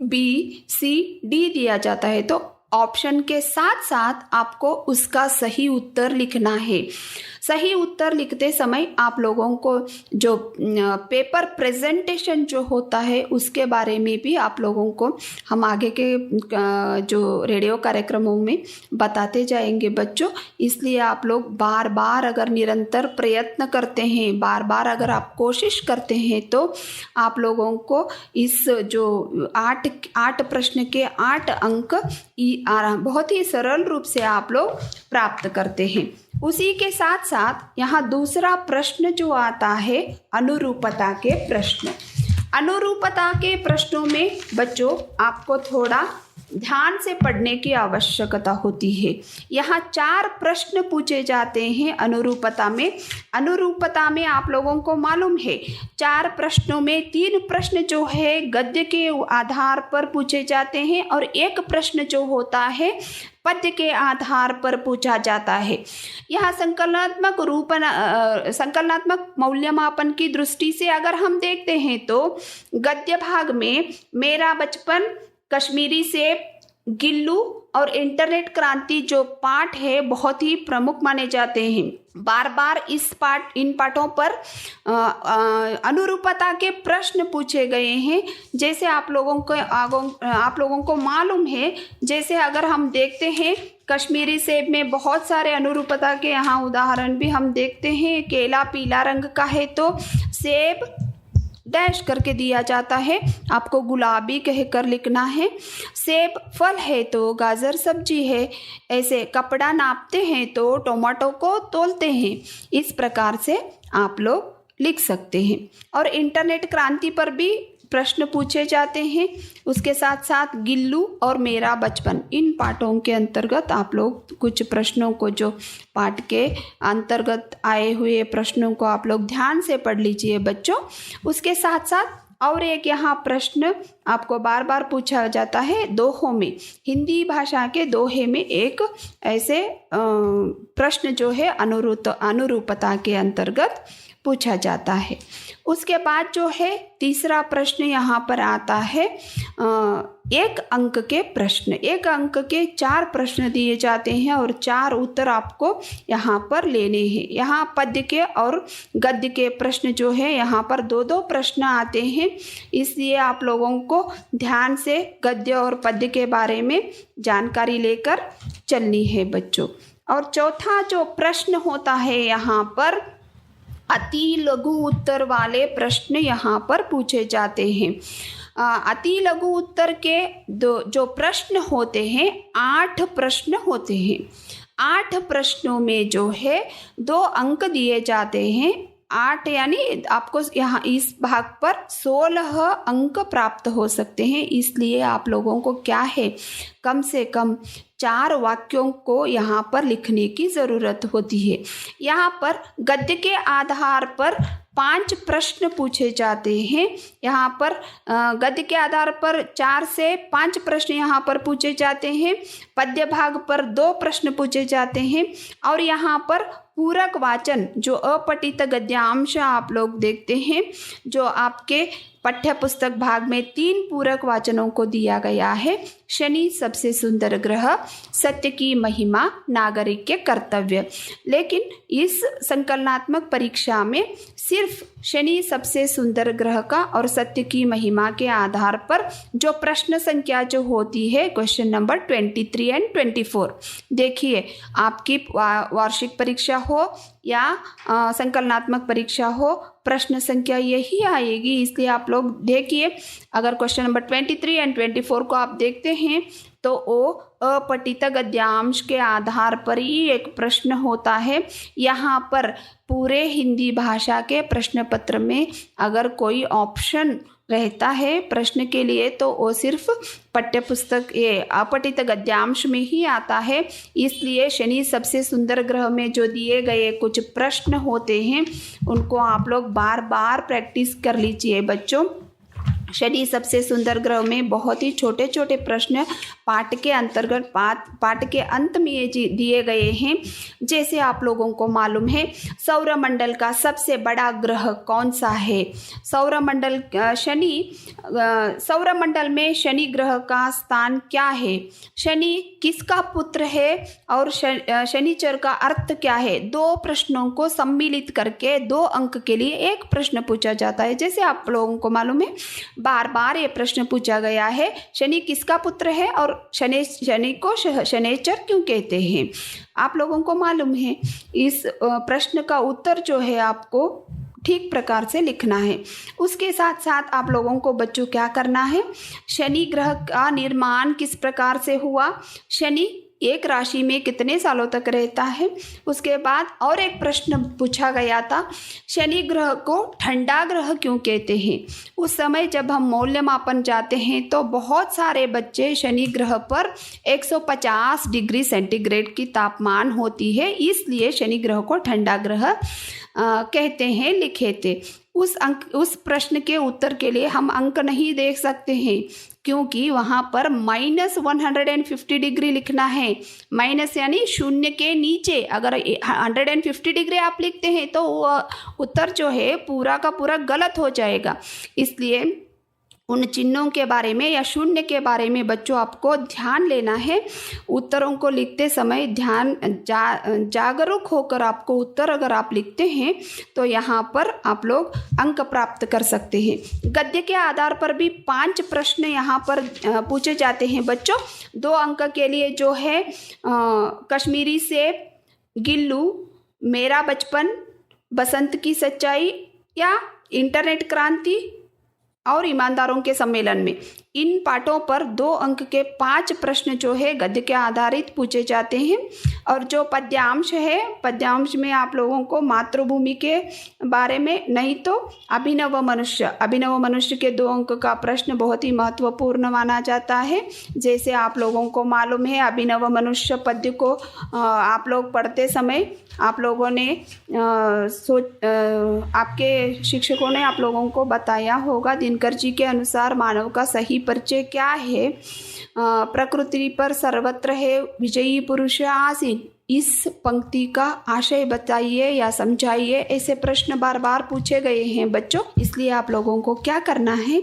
[SPEAKER 1] बी, सी, डी दिया जाता है, तो ऑप्शन के साथ साथ आपको उसका सही उत्तर लिखना है। सही उत्तर लिखते समय आप लोगों को जो पेपर प्रेजेंटेशन जो होता है उसके बारे में भी आप लोगों को हम आगे के जो रेडियो कार्यक्रमों में बताते जाएंगे बच्चों। इसलिए आप लोग बार बार अगर निरंतर प्रयत्न करते हैं, बार बार अगर आप कोशिश करते हैं, तो आप लोगों को इस जो 8 प्रश्न के 8 अंक बहुत ही सरल रूप से आप लोग प्राप्त करते हैं। उसी के साथ साथ यहाँ दूसरा प्रश्न जो आता है अनुरूपता के प्रश्न। अनुरूपता के प्रश्नों में बच्चों आपको थोड़ा ध्यान से पढ़ने की आवश्यकता होती है। यहाँ 4 प्रश्न पूछे जाते हैं अनुरूपता में। अनुरूपता में आप लोगों को मालूम है 4 प्रश्नों में 3 प्रश्न जो है गद्य के आधार पर पूछे जाते हैं और 1 प्रश्न जो होता है पद्य के आधार पर पूछा जाता है। यह संकलनात्मक मूल्यमापन की दृष्टि से अगर हम देखते हैं तो गद्य भाग में मेरा बचपन, कश्मीरी सेब, गिल्लू और इंटरनेट क्रांति जो पाठ है बहुत ही प्रमुख माने जाते हैं। बार बार इन पाठों पर अनुरूपता के प्रश्न पूछे गए हैं। जैसे आप लोगों को मालूम है, जैसे अगर हम देखते हैं कश्मीरी सेब में बहुत सारे अनुरूपता के यहाँ उदाहरण भी हम देखते हैं। केला पीला रंग का है तो सेब डैश करके दिया जाता है, आपको गुलाबी कहकर लिखना है। सेब फल है तो गाजर सब्जी है, ऐसे कपड़ा नापते हैं तो टोमेटो को तोलते हैं। इस प्रकार से आप लोग लिख सकते हैं। और इंटरनेट क्रांति पर भी प्रश्न पूछे जाते हैं। उसके साथ साथ गिल्लू और मेरा बचपन, इन पाठों के अंतर्गत आप लोग कुछ प्रश्नों को, जो पाठ के अंतर्गत आए हुए प्रश्नों को आप लोग ध्यान से पढ़ लीजिए बच्चों। उसके साथ साथ और एक यहाँ प्रश्न आपको बार बार पूछा जाता है दोहों में, हिंदी भाषा के दोहे में एक ऐसे प्रश्न जो है अनुरूपता के अंतर्गत पूछा जाता है। उसके बाद जो है तीसरा प्रश्न यहाँ पर आता है एक अंक के प्रश्न। एक अंक के 4 प्रश्न दिए जाते हैं और 4 उत्तर आपको यहाँ पर लेने हैं। यहाँ पद्य के और गद्य के प्रश्न जो है यहाँ पर 2-2 प्रश्न आते हैं, इसलिए आप लोगों को ध्यान से गद्य और पद्य के बारे में जानकारी लेकर चलनी है बच्चों। और चौथा जो प्रश्न होता है यहाँ पर अति लघु उत्तर वाले प्रश्न यहाँ पर पूछे जाते हैं। अति लघु उत्तर के जो प्रश्न होते हैं 8 प्रश्न होते हैं। 8 प्रश्नों में जो है 2 अंक दिए जाते हैं। 8 यानी आपको यहाँ इस भाग पर 16 अंक प्राप्त हो सकते हैं। इसलिए आप लोगों को क्या है, कम से कम 4 वाक्यों को यहाँ पर लिखने की ज़रूरत होती है। यहाँ पर गद्य के आधार पर 5 प्रश्न पूछे जाते हैं। यहाँ पर गद्य के आधार पर 4 से 5 प्रश्न यहाँ पर पूछे जाते हैं। पद्य भाग पर 2 प्रश्न पूछे जाते हैं। और यहाँ पर पूरक वाचन जो अपठित गद्यांश आप लोग देखते हैं, जो आपके पाठ्य पुस्तक भाग में 3 पूरक वाचनों को दिया गया है। शनि सबसे सुंदर ग्रह, सत्य की महिमा, नागरिक के कर्तव्य। लेकिन इस संकलनात्मक परीक्षा में सिर्फ शनि सबसे सुंदर ग्रह का और सत्य की महिमा के आधार पर जो प्रश्न संख्या जो होती है क्वेश्चन नंबर 23 एंड 24, देखिए आपकी वार्षिक परीक्षा हो या संकलनात्मक परीक्षा हो, प्रश्न संख्या यही आएगी। इसलिए आप लोग देखिए, अगर क्वेश्चन नंबर 23 एंड 24 को आप देखते हैं तो वो अपठित गद्यांश के आधार पर ही एक प्रश्न होता है। यहाँ पर पूरे हिंदी भाषा के प्रश्न पत्र में अगर कोई ऑप्शन रहता है प्रश्न के लिए तो वो सिर्फ पाठ्यपुस्तक ये अपठित गद्यांश में ही आता है। इसलिए शनि सबसे सुंदर ग्रह में जो दिए गए कुछ प्रश्न होते हैं उनको आप लोग बार बार प्रैक्टिस कर लीजिए बच्चों। शनि सबसे सुंदर ग्रह में बहुत ही छोटे छोटे प्रश्न पाठ के अंतर्गत पाठ के अंत में ये दिए गए हैं। जैसे आप लोगों को मालूम है सौरमंडल का सबसे बड़ा ग्रह कौन सा है। सौरमंडल में शनि ग्रह का स्थान क्या है, शनि किसका पुत्र है और शनिचर का अर्थ क्या है। 2 प्रश्नों को सम्मिलित करके 2 अंक के लिए एक प्रश्न पूछा जाता है। जैसे आप लोगों को मालूम है बार बार ये प्रश्न पूछा गया है, शनि किसका पुत्र है और शनि को शनिचर क्यों कहते हैं। आप लोगों को मालूम है इस प्रश्न का उत्तर जो है आपको ठीक प्रकार से लिखना है। उसके साथ साथ आप लोगों को बच्चों क्या करना है, शनि ग्रह का निर्माण किस प्रकार से हुआ, शनि एक राशि में कितने सालों तक रहता है। उसके बाद और एक प्रश्न पूछा गया था, शनि ग्रह को ठंडा ग्रह क्यों कहते हैं। उस समय जब हम मूल्यमापन जाते हैं तो बहुत सारे बच्चे शनि ग्रह पर 150 डिग्री सेंटीग्रेड की तापमान होती है, इसलिए शनि ग्रह को ठंडा ग्रह कहते हैं, लिखे थे। उस प्रश्न के उत्तर के लिए हम अंक नहीं देख सकते हैं क्योंकि वहाँ पर -150 डिग्री लिखना है। माइनस यानी शून्य के नीचे अगर 150 डिग्री आप लिखते हैं तो उत्तर जो है पूरा का पूरा गलत हो जाएगा। इसलिए उन चिन्हों के बारे में या शून्य के बारे में बच्चों आपको ध्यान लेना है। उत्तरों को लिखते समय जागरूक होकर आपको उत्तर अगर आप लिखते हैं तो यहाँ पर आप लोग अंक प्राप्त कर सकते हैं। गद्य के आधार पर भी 5 प्रश्न यहाँ पर पूछे जाते हैं बच्चों। 2 अंक के लिए जो है कश्मीरी सेब, गिल्लू, मेरा बचपन, बसंत की सच्चाई या इंटरनेट क्रांति और ईमानदारों के सम्मेलन में, इन पाठों पर 2 अंक के 5 प्रश्न जो है गद्य के आधारित पूछे जाते हैं। और जो पद्यांश है, पद्यांश में आप लोगों को मातृभूमि के बारे में, नहीं तो अभिनव मनुष्य के 2 अंक का प्रश्न बहुत ही महत्वपूर्ण माना जाता है। जैसे आप लोगों को मालूम है, अभिनव मनुष्य पद्य को आप लोग पढ़ते समय आप लोगों ने आपके शिक्षकों ने आप लोगों को बताया होगा, दिनकर जी के अनुसार मानव का सही परिचय क्या है? प्रकृति पर सर्वत्र है विजयी पुरुष आसीन। इस पंक्ति का आशय बताइए या समझाइए। ऐसे प्रश्न बार बार पूछे गए हैं बच्चों। इसलिए आप लोगों को क्या करना है,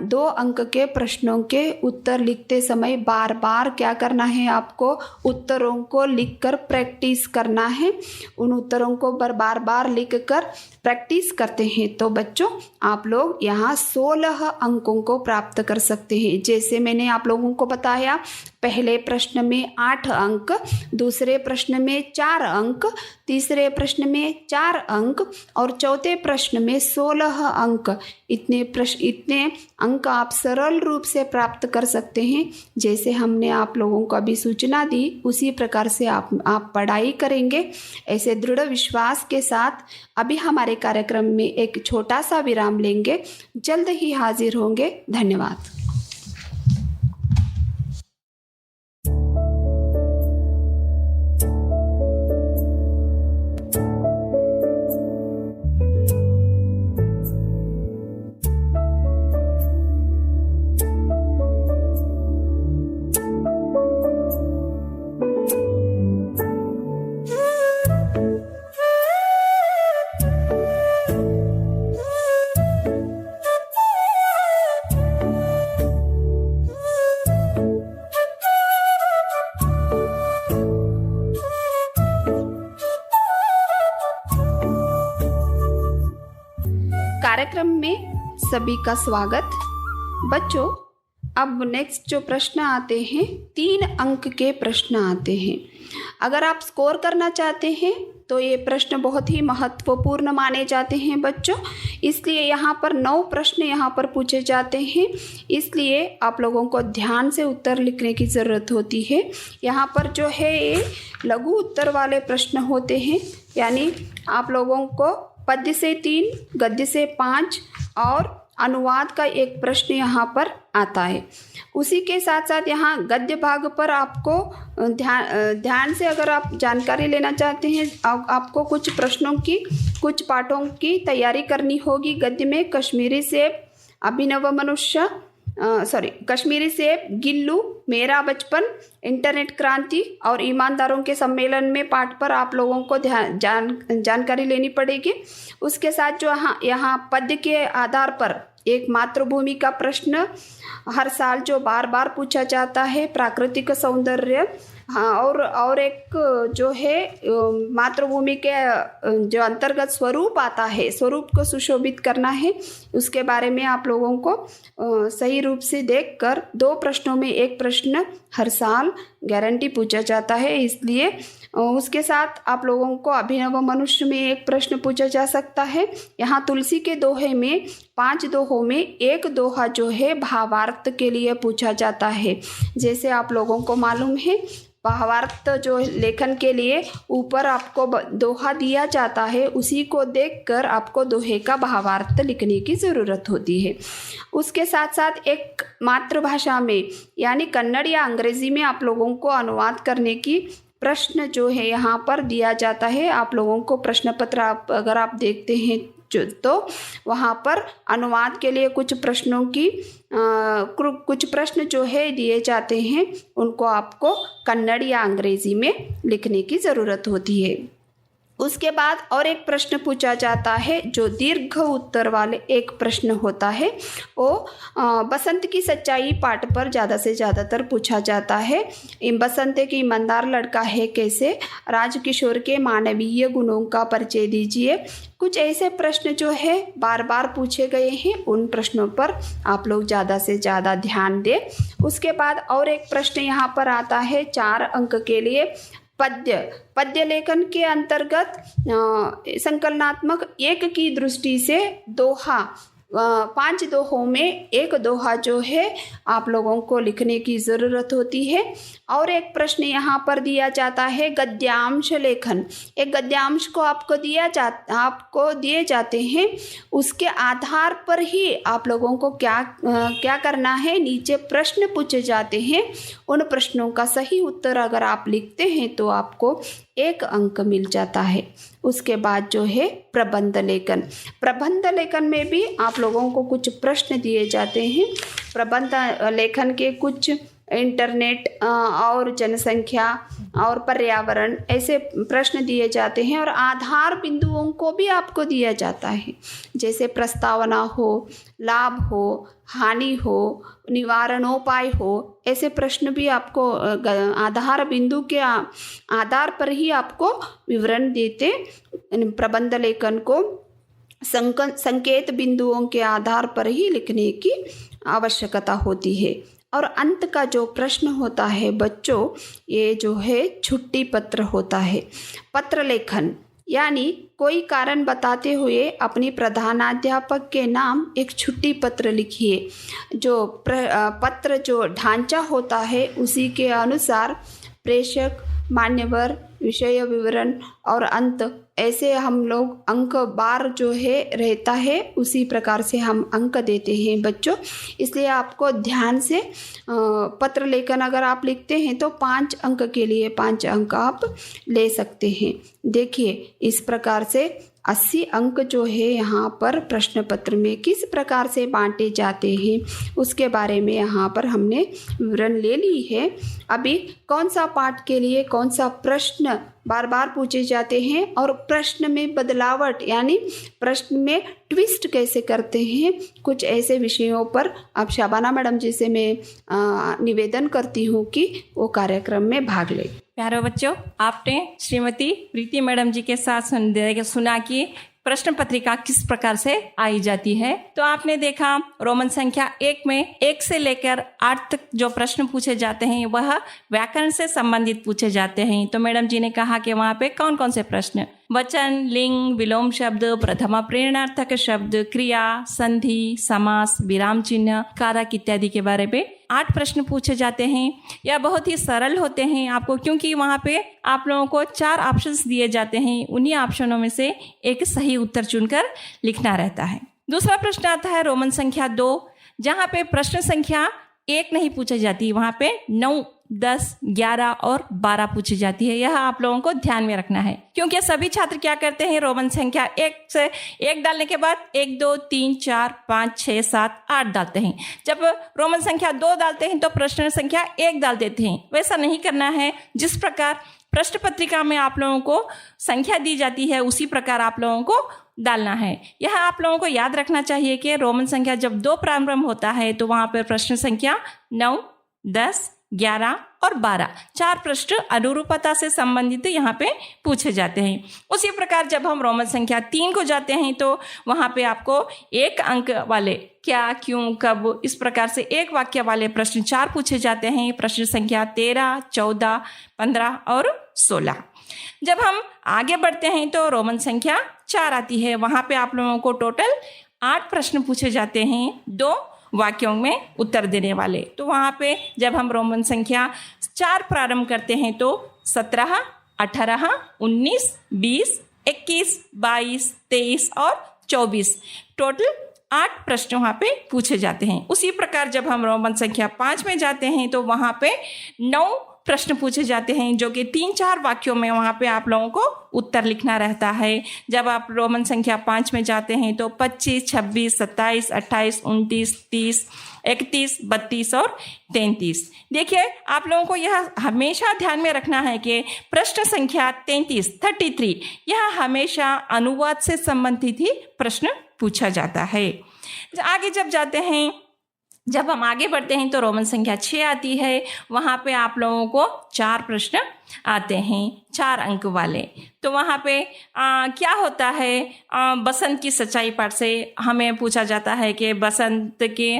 [SPEAKER 1] 2 अंक के प्रश्नों के उत्तर लिखते समय बार बार क्या करना है, आपको उत्तरों को लिखकर प्रैक्टिस करना है। उन उत्तरों को बार बार लिखकर प्रैक्टिस करते हैं तो बच्चों आप लोग यहाँ 16 अंकों को प्राप्त कर सकते हैं। जैसे मैंने आप लोगों को बताया, पहले प्रश्न में 8 अंक, दूसरे प्रश्न में 4 अंक, तीसरे प्रश्न में 4 अंक और चौथे प्रश्न में 16 अंक। इतने अंक आप सरल रूप से प्राप्त कर सकते हैं। जैसे हमने आप लोगों को अभी सूचना दी, उसी प्रकार से आप पढ़ाई करेंगे। ऐसे दृढ़ विश्वास के साथ अभी हमारे कार्यक्रम में एक छोटा सा विराम लेंगे। जल्द ही हाजिर होंगे। धन्यवाद। कार्यक्रम में सभी का स्वागत। बच्चों अब नेक्स्ट जो प्रश्न आते हैं, 3 अंक के प्रश्न आते हैं। अगर आप स्कोर करना चाहते हैं तो ये प्रश्न बहुत ही महत्वपूर्ण माने जाते हैं बच्चों। इसलिए यहाँ पर 9 प्रश्न यहाँ पर पूछे जाते हैं। इसलिए आप लोगों को ध्यान से उत्तर लिखने की ज़रूरत होती है। यहाँ पर जो है ये लघु उत्तर वाले प्रश्न होते हैं, यानी आप लोगों को पद्य से 3, गद्य से 5 और अनुवाद का एक प्रश्न यहाँ पर आता है। उसी के साथ साथ यहाँ गद्य भाग पर आपको ध्यान से अगर आप जानकारी लेना चाहते हैं, आपको कुछ प्रश्नों की, कुछ पाठों की तैयारी करनी होगी। गद्य में कश्मीरी सेब, अभिनव मनुष्य, कश्मीरी सेब, गिल्लू, मेरा बचपन, इंटरनेट क्रांति और ईमानदारों के सम्मेलन में पाठ पर आप लोगों को जानकारी लेनी पड़ेगी। उसके साथ जो यहाँ पद्य के आधार पर एक मातृभूमि का प्रश्न हर साल जो बार बार पूछा जाता है, प्राकृतिक सौंदर्य, हाँ, और एक जो है मातृभूमि के जो अंतर्गत स्वरूप आता है, स्वरूप को सुशोभित करना है, उसके बारे में आप लोगों को सही रूप से देखकर 2 प्रश्नों में 1 प्रश्न हर साल गारंटी पूछा जाता है। इसलिए उसके साथ आप लोगों को अभिनव मनुष्य में 1 प्रश्न पूछा जा सकता है। यहाँ तुलसी के दोहे में 5 दोहों में 1 दोहा जो है भावार्थ के लिए पूछा जाता है। जैसे आप लोगों को मालूम है, भावार्थ जो लेखन के लिए ऊपर आपको दोहा दिया जाता है, उसी को देखकर आपको दोहे का भावार्थ लिखने की ज़रूरत होती है। उसके साथ साथ एक मातृभाषा में यानी कन्नड़ या अंग्रेज़ी में आप लोगों को अनुवाद करने की प्रश्न जो है यहाँ पर दिया जाता है। आप लोगों को प्रश्न पत्र अगर आप देखते हैं तो वहाँ पर अनुवाद के लिए कुछ प्रश्नों की कुछ प्रश्न जो है दिए जाते हैं, उनको आपको कन्नड़ या अंग्रेज़ी में लिखने की ज़रूरत होती है। उसके बाद और एक प्रश्न पूछा जाता है जो दीर्घ उत्तर वाले एक प्रश्न होता है। वो बसंत की सच्चाई पाठ पर ज़्यादा से ज़्यादातर पूछा जाता है। बसंत एक ईमानदार लड़का है कैसे, राजकिशोर के मानवीय गुणों का परिचय दीजिए। कुछ ऐसे प्रश्न जो है बार बार पूछे गए हैं, उन प्रश्नों पर आप लोग ज़्यादा से ज़्यादा ध्यान दें। उसके बाद और एक प्रश्न यहाँ पर आता है 4 अंक के लिए, पद्य लेखन के अंतर्गत संकलनात्मक एक की दृष्टि से दोहा 5 दोहों में एक दोहा जो है आप लोगों को लिखने की ज़रूरत होती है। और एक प्रश्न यहाँ पर दिया जाता है गद्यांश लेखन। एक गद्यांश को आपको दिए जाते हैं, उसके आधार पर ही आप लोगों को क्या करना है, नीचे प्रश्न पूछे जाते हैं। उन प्रश्नों का सही उत्तर अगर आप लिखते हैं तो आपको 1 अंक मिल जाता है। उसके बाद जो है प्रबंध लेखन में भी आप लोगों को कुछ प्रश्न दिए जाते हैं। प्रबंध लेखन के कुछ इंटरनेट और जनसंख्या और पर्यावरण ऐसे प्रश्न दिए जाते हैं, और आधार बिंदुओं को भी आपको दिया जाता है, जैसे प्रस्तावना हो, लाभ हो, हानि हो, निवारणोपाय हो। ऐसे प्रश्न भी आपको आधार बिंदु के आधार पर ही आपको विवरण देते। प्रबंध लेखन को संकेत बिंदुओं के आधार पर ही लिखने की आवश्यकता होती है। और अंत का जो प्रश्न होता है बच्चों, ये जो है छुट्टी पत्र होता है। पत्र लेखन यानी कोई कारण बताते हुए अपनी प्रधानाध्यापक के नाम एक छुट्टी पत्र लिखिए। जो पत्र जो ढांचा होता है उसी के अनुसार प्रेषक, मान्यवर, विषय विवरण और अंत, ऐसे हम लोग अंक बार जो है रहता है, उसी प्रकार से हम अंक देते हैं बच्चों। इसलिए आपको ध्यान से पत्र लेखन अगर आप लिखते हैं तो 5 अंक के लिए 5 अंक आप ले सकते हैं। देखिए इस प्रकार से 80 अंक जो है यहाँ पर प्रश्न पत्र में किस प्रकार से बांटे जाते हैं उसके बारे में यहाँ पर हमने विवरण ले ली है। अभी कौन सा पाठ के लिए कौन सा प्रश्न बार बार पूछे जाते हैं और प्रश्न में बदलावट यानी प्रश्न में ट्विस्ट कैसे करते हैं, कुछ ऐसे विषयों पर अब शाबाना मैडम जी से मैं निवेदन करती हूँ कि वो कार्यक्रम में भाग ले।
[SPEAKER 2] प्यारे बच्चों, आपने श्रीमती प्रीति मैडम जी के साथ सुना कि प्रश्न पत्रिका किस प्रकार से आई जाती है। तो आपने देखा रोमन संख्या 1 में 1 से लेकर 8 तक जो प्रश्न पूछे जाते हैं वह व्याकरण से संबंधित पूछे जाते हैं। तो मैडम जी ने कहा कि वहाँ पे कौन कौन से प्रश्न, वचन, लिंग, विलोम शब्द, प्रथमा प्रेरणार्थक शब्द, क्रिया, संधि, समास, विराम चिन्ह, कारक इत्यादि के बारे में 8 प्रश्न पूछे जाते हैं। यह बहुत ही सरल होते हैं आपको, क्योंकि वहाँ पे आप लोगों को 4 ऑप्शंस दिए जाते हैं। उन्हीं ऑप्शनों में से एक सही उत्तर चुनकर लिखना रहता है। दूसरा प्रश्न आता है रोमन संख्या 2, जहाँ पे प्रश्न संख्या 1 नहीं पूछी जाती, वहाँ पे 9, 10, 11 और 12 पूछी जाती है। यह आप लोगों को ध्यान में रखना है, क्योंकि सभी छात्र क्या करते हैं, रोमन संख्या 1 डालने के बाद 1, 2, 3, 4, 5, 6, 7, 8 डालते हैं। जब रोमन संख्या 2 डालते हैं तो प्रश्न संख्या 1 डाल देते हैं। वैसा नहीं करना है। जिस प्रकार प्रश्न पत्रिका में आप लोगों को संख्या दी जाती है उसी प्रकार आप लोगों को डालना है। यह आप लोगों को याद रखना चाहिए कि रोमन संख्या जब 2 प्रारंभ होता है तो वहाँ पर प्रश्न संख्या 9, 10, 11 और 12 4 प्रश्न अनुरूपता से संबंधित यहाँ पे पूछे जाते हैं। उसी प्रकार जब हम रोमन संख्या 3 को जाते हैं तो वहाँ पे आपको 1 अंक वाले क्या, क्यों, कब, इस प्रकार से 1 वाक्य वाले प्रश्न 4 पूछे जाते हैं। प्रश्न संख्या 13, 14, 15 और 16। जब हम आगे बढ़ते हैं तो रोमन संख्या 4 आती है। वहाँ पे आप लोगों को टोटल 8 प्रश्न पूछे जाते हैं, 2 वाक्यों में उत्तर देने वाले। तो वहाँ पे जब हम रोमन संख्या 4 प्रारंभ करते हैं तो 17, 18, 19, 20, 21, 22, 23 और 24 टोटल 8 प्रश्न वहाँ पे पूछे जाते हैं। उसी प्रकार जब हम रोमन संख्या 5 में जाते हैं तो वहाँ पे 9 प्रश्न पूछे जाते हैं, जो कि 3-4 वाक्यों में वहाँ पे आप लोगों को उत्तर लिखना रहता है। जब आप रोमन संख्या 5 में जाते हैं तो 25, 26, 27, 28, 29, 30, 31, 32 और 33। देखिए आप लोगों को यह हमेशा ध्यान में रखना है कि प्रश्न संख्या 33 यह हमेशा अनुवाद से संबंधित ही प्रश्न पूछा जाता है। आगे जब जाते हैं, जब हम आगे बढ़ते हैं तो रोमन संख्या 6 आती है। वहाँ पे आप लोगों को 4 प्रश्न आते हैं, 4 अंक वाले। तो वहाँ पे क्या होता है, बसंत की सच्चाई पाठ से हमें पूछा जाता है कि बसंत के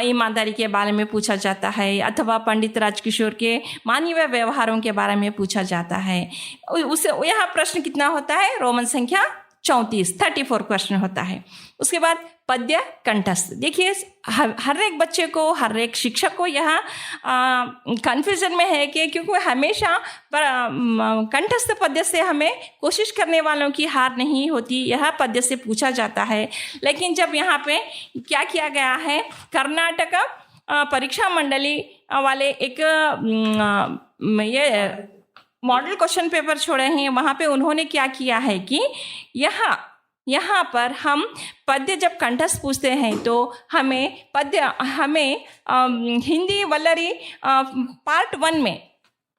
[SPEAKER 2] ईमानदारी के बारे में पूछा जाता है, अथवा पंडित राजकिशोर के मानवीय व्यवहारों के बारे में पूछा जाता है। उसे यह प्रश्न कितना होता है, रोमन संख्या 34 क्वेश्चन होता है। उसके बाद पद्य कंठस्थ। देखिए हर एक बच्चे को, हर एक शिक्षक को यहाँ कन्फ्यूजन में है कि क्योंकि हमेशा कंठस्थ पद्य से हमें कोशिश करने वालों की हार नहीं होती, यह पद्य से पूछा जाता है। लेकिन जब यहाँ पे क्या किया गया है, कर्नाटक परीक्षा मंडली वाले एक ये मॉडल क्वेश्चन पेपर छोड़े हैं, वहाँ पे उन्होंने क्या किया है कि यहाँ पर हम पद्य जब कंठस्थ पूछते हैं तो हमें हिंदी वल्लरी पार्ट 1 में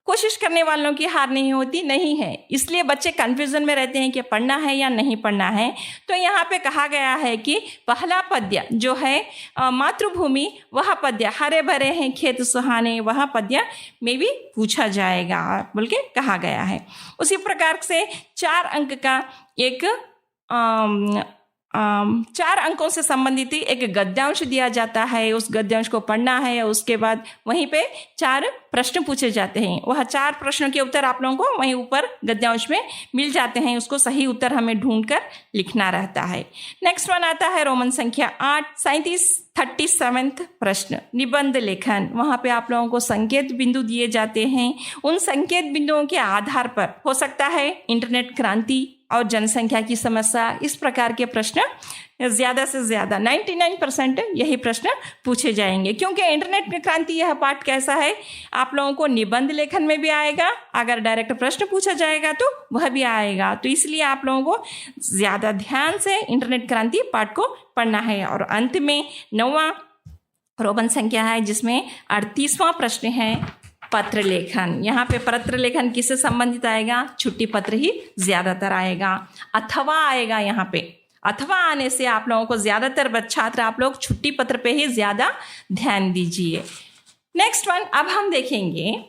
[SPEAKER 2] कोशिश करने वालों की हार नहीं होती नहीं है, इसलिए बच्चे कंफ्यूजन में रहते हैं कि पढ़ना है या नहीं पढ़ना है। तो यहाँ पे कहा गया है कि पहला पद्य जो है मातृभूमि, वह पद्य हरे भरे हैं खेत सुहाने, वह पद्य में भी पूछा जाएगा बोल के कहा गया है। उसी प्रकार से 4 अंक का एक 4 अंकों से संबंधित एक गद्यांश दिया जाता है, उस गद्यांश को पढ़ना है। उसके बाद वहीं पे 4 प्रश्न पूछे जाते हैं, वह 4 प्रश्नों के उत्तर आप लोगों को वहीं ऊपर गद्यांश में मिल जाते हैं, उसको सही उत्तर हमें ढूंढकर लिखना रहता है। नेक्स्ट वन आता है रोमन संख्या 8 37 प्रश्न निबंध लेखन। वहाँ पे आप लोगों को संकेत बिंदु दिए जाते हैं, उन संकेत बिंदुओं के आधार पर हो सकता है इंटरनेट क्रांति और जनसंख्या की समस्या, इस प्रकार के प्रश्न ज़्यादा से ज़्यादा 99% यही प्रश्न पूछे जाएंगे। क्योंकि इंटरनेट क्रांति यह पाठ कैसा है, आप लोगों को निबंध लेखन में भी आएगा, अगर डायरेक्ट प्रश्न पूछा जाएगा तो वह भी आएगा, तो इसलिए आप लोगों को ज़्यादा ध्यान से इंटरनेट क्रांति पाठ को पढ़ना है। और अंत में 9वां रोमन संख्या है जिसमें 38वां प्रश्न है पत्र लेखन। यहाँ पे पत्र लेखन किससे संबंधित आएगा, छुट्टी पत्र ही ज़्यादातर आएगा, अथवा आएगा। यहाँ पे अथवा आने से आप लोगों को ज़्यादातर छात्र आप लोग छुट्टी पत्र पे ही ज़्यादा ध्यान दीजिए। नेक्स्ट वन अब हम देखेंगे,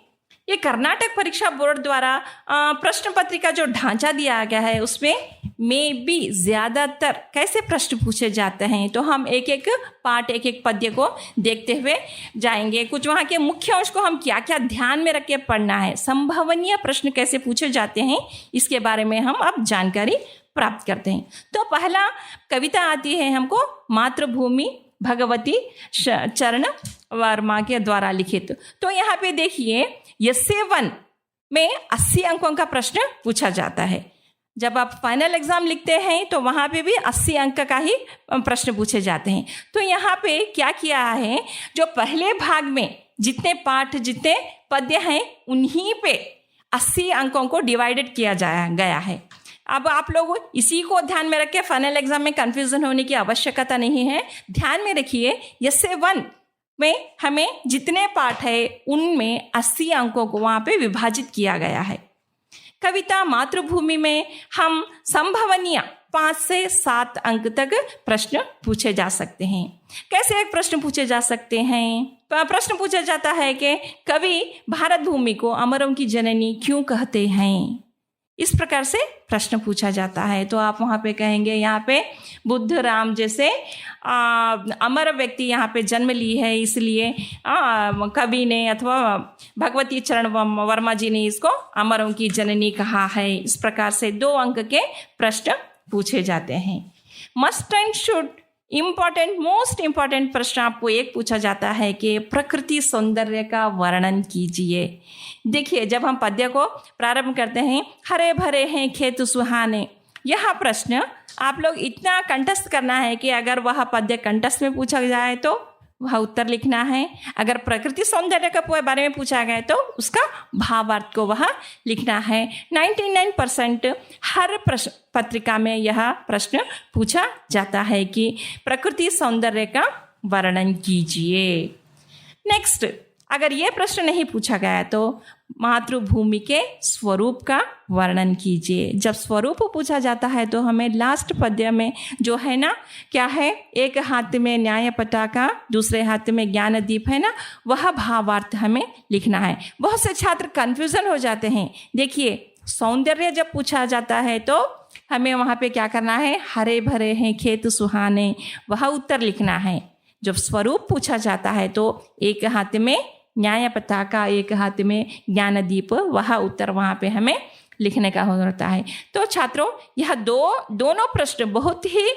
[SPEAKER 2] ये कर्नाटक परीक्षा बोर्ड द्वारा प्रश्न पत्रिका जो ढांचा दिया गया है उसमें में भी ज़्यादातर कैसे प्रश्न पूछे जाते हैं, तो हम एक एक पार्ट एक एक पद्य को देखते हुए जाएंगे। कुछ वहाँ के मुख्य अंश को हम क्या क्या ध्यान में रख के पढ़ना है, संभावनीय प्रश्न कैसे पूछे जाते हैं, इसके बारे में हम अब जानकारी प्राप्त करते हैं। तो पहला कविता आती है हमको मातृभूमि भगवती चरण वर्मा के द्वारा लिखित। तो यहाँ पे देखिए यसे 1 में 80 अंकों का प्रश्न पूछा जाता है। जब आप फाइनल एग्जाम लिखते हैं तो वहाँ पे भी 80 अंक का ही प्रश्न पूछे जाते हैं। तो यहाँ पे क्या किया है, जो पहले भाग में जितने पाठ जितने पद्य हैं उन्हीं पे 80 अंकों को डिवाइडेड किया गया है। अब आप लोग इसी को ध्यान में रख के फाइनल एग्जाम में कंफ्यूजन होने की आवश्यकता नहीं है। ध्यान में रखिए यसे 1 में हमें जितने पाठ है उनमें 80 अंकों को वहाँ पे विभाजित किया गया है। कविता मातृभूमि में हम संभावनीय 5 से 7 अंक तक प्रश्न पूछे जा सकते हैं। कैसे एक प्रश्न पूछे जा सकते हैं, प्रश्न पूछा जाता है कि कवि भारत भूमि को अमरों की जननी क्यों कहते हैं, इस प्रकार से प्रश्न पूछा जाता है। तो आप वहाँ पे कहेंगे यहाँ पे बुद्ध राम जैसे अमर व्यक्ति यहाँ पे जन्म ली है, इसलिए कवि ने अथवा भगवती चरण वर्मा जी ने इसको अमरों की जननी कहा है। इस प्रकार से 2 अंक के प्रश्न पूछे जाते हैं। Must and should most important प्रश्न आपको एक पूछा जाता है कि प्रकृति सौंदर्य का वर्णन कीजिए। देखिए जब हम पद्य को प्रारंभ करते हैं, हरे भरे हैं खेत सुहाने, यह प्रश्न आप लोग इतना कंठस्थ करना है कि अगर वह पद्य कंठस्थ में पूछा जाए तो वह उत्तर लिखना है, अगर प्रकृति सौंदर्य के बारे में पूछा गया तो उसका भावार्थ को वह लिखना है। 99% हर प्रश्न पत्रिका में यह प्रश्न पूछा जाता है कि प्रकृति सौंदर्य का वर्णन कीजिए। नेक्स्ट, अगर ये प्रश्न नहीं पूछा गया तो मातृभूमि के स्वरूप का वर्णन कीजिए। जब स्वरूप पूछा जाता है तो हमें लास्ट पद्य में जो है ना, क्या है, एक हाथ में न्याय पताका दूसरे हाथ में ज्ञान दीप है ना, वह भावार्थ हमें लिखना है। बहुत से छात्र कंफ्यूजन हो जाते हैं। देखिए सौंदर्य जब पूछा जाता है तो हमें वहाँ पे क्या करना है, हरे भरे हैं खेत सुहाने, वह उत्तर लिखना है। जब स्वरूप पूछा जाता है तो एक हाथ में न्याय पताका एक हाथ में ज्ञान दीप, वह उत्तर वहाँ पे हमें लिखने का होता है। तो छात्रों, यह दोनों प्रश्न बहुत ही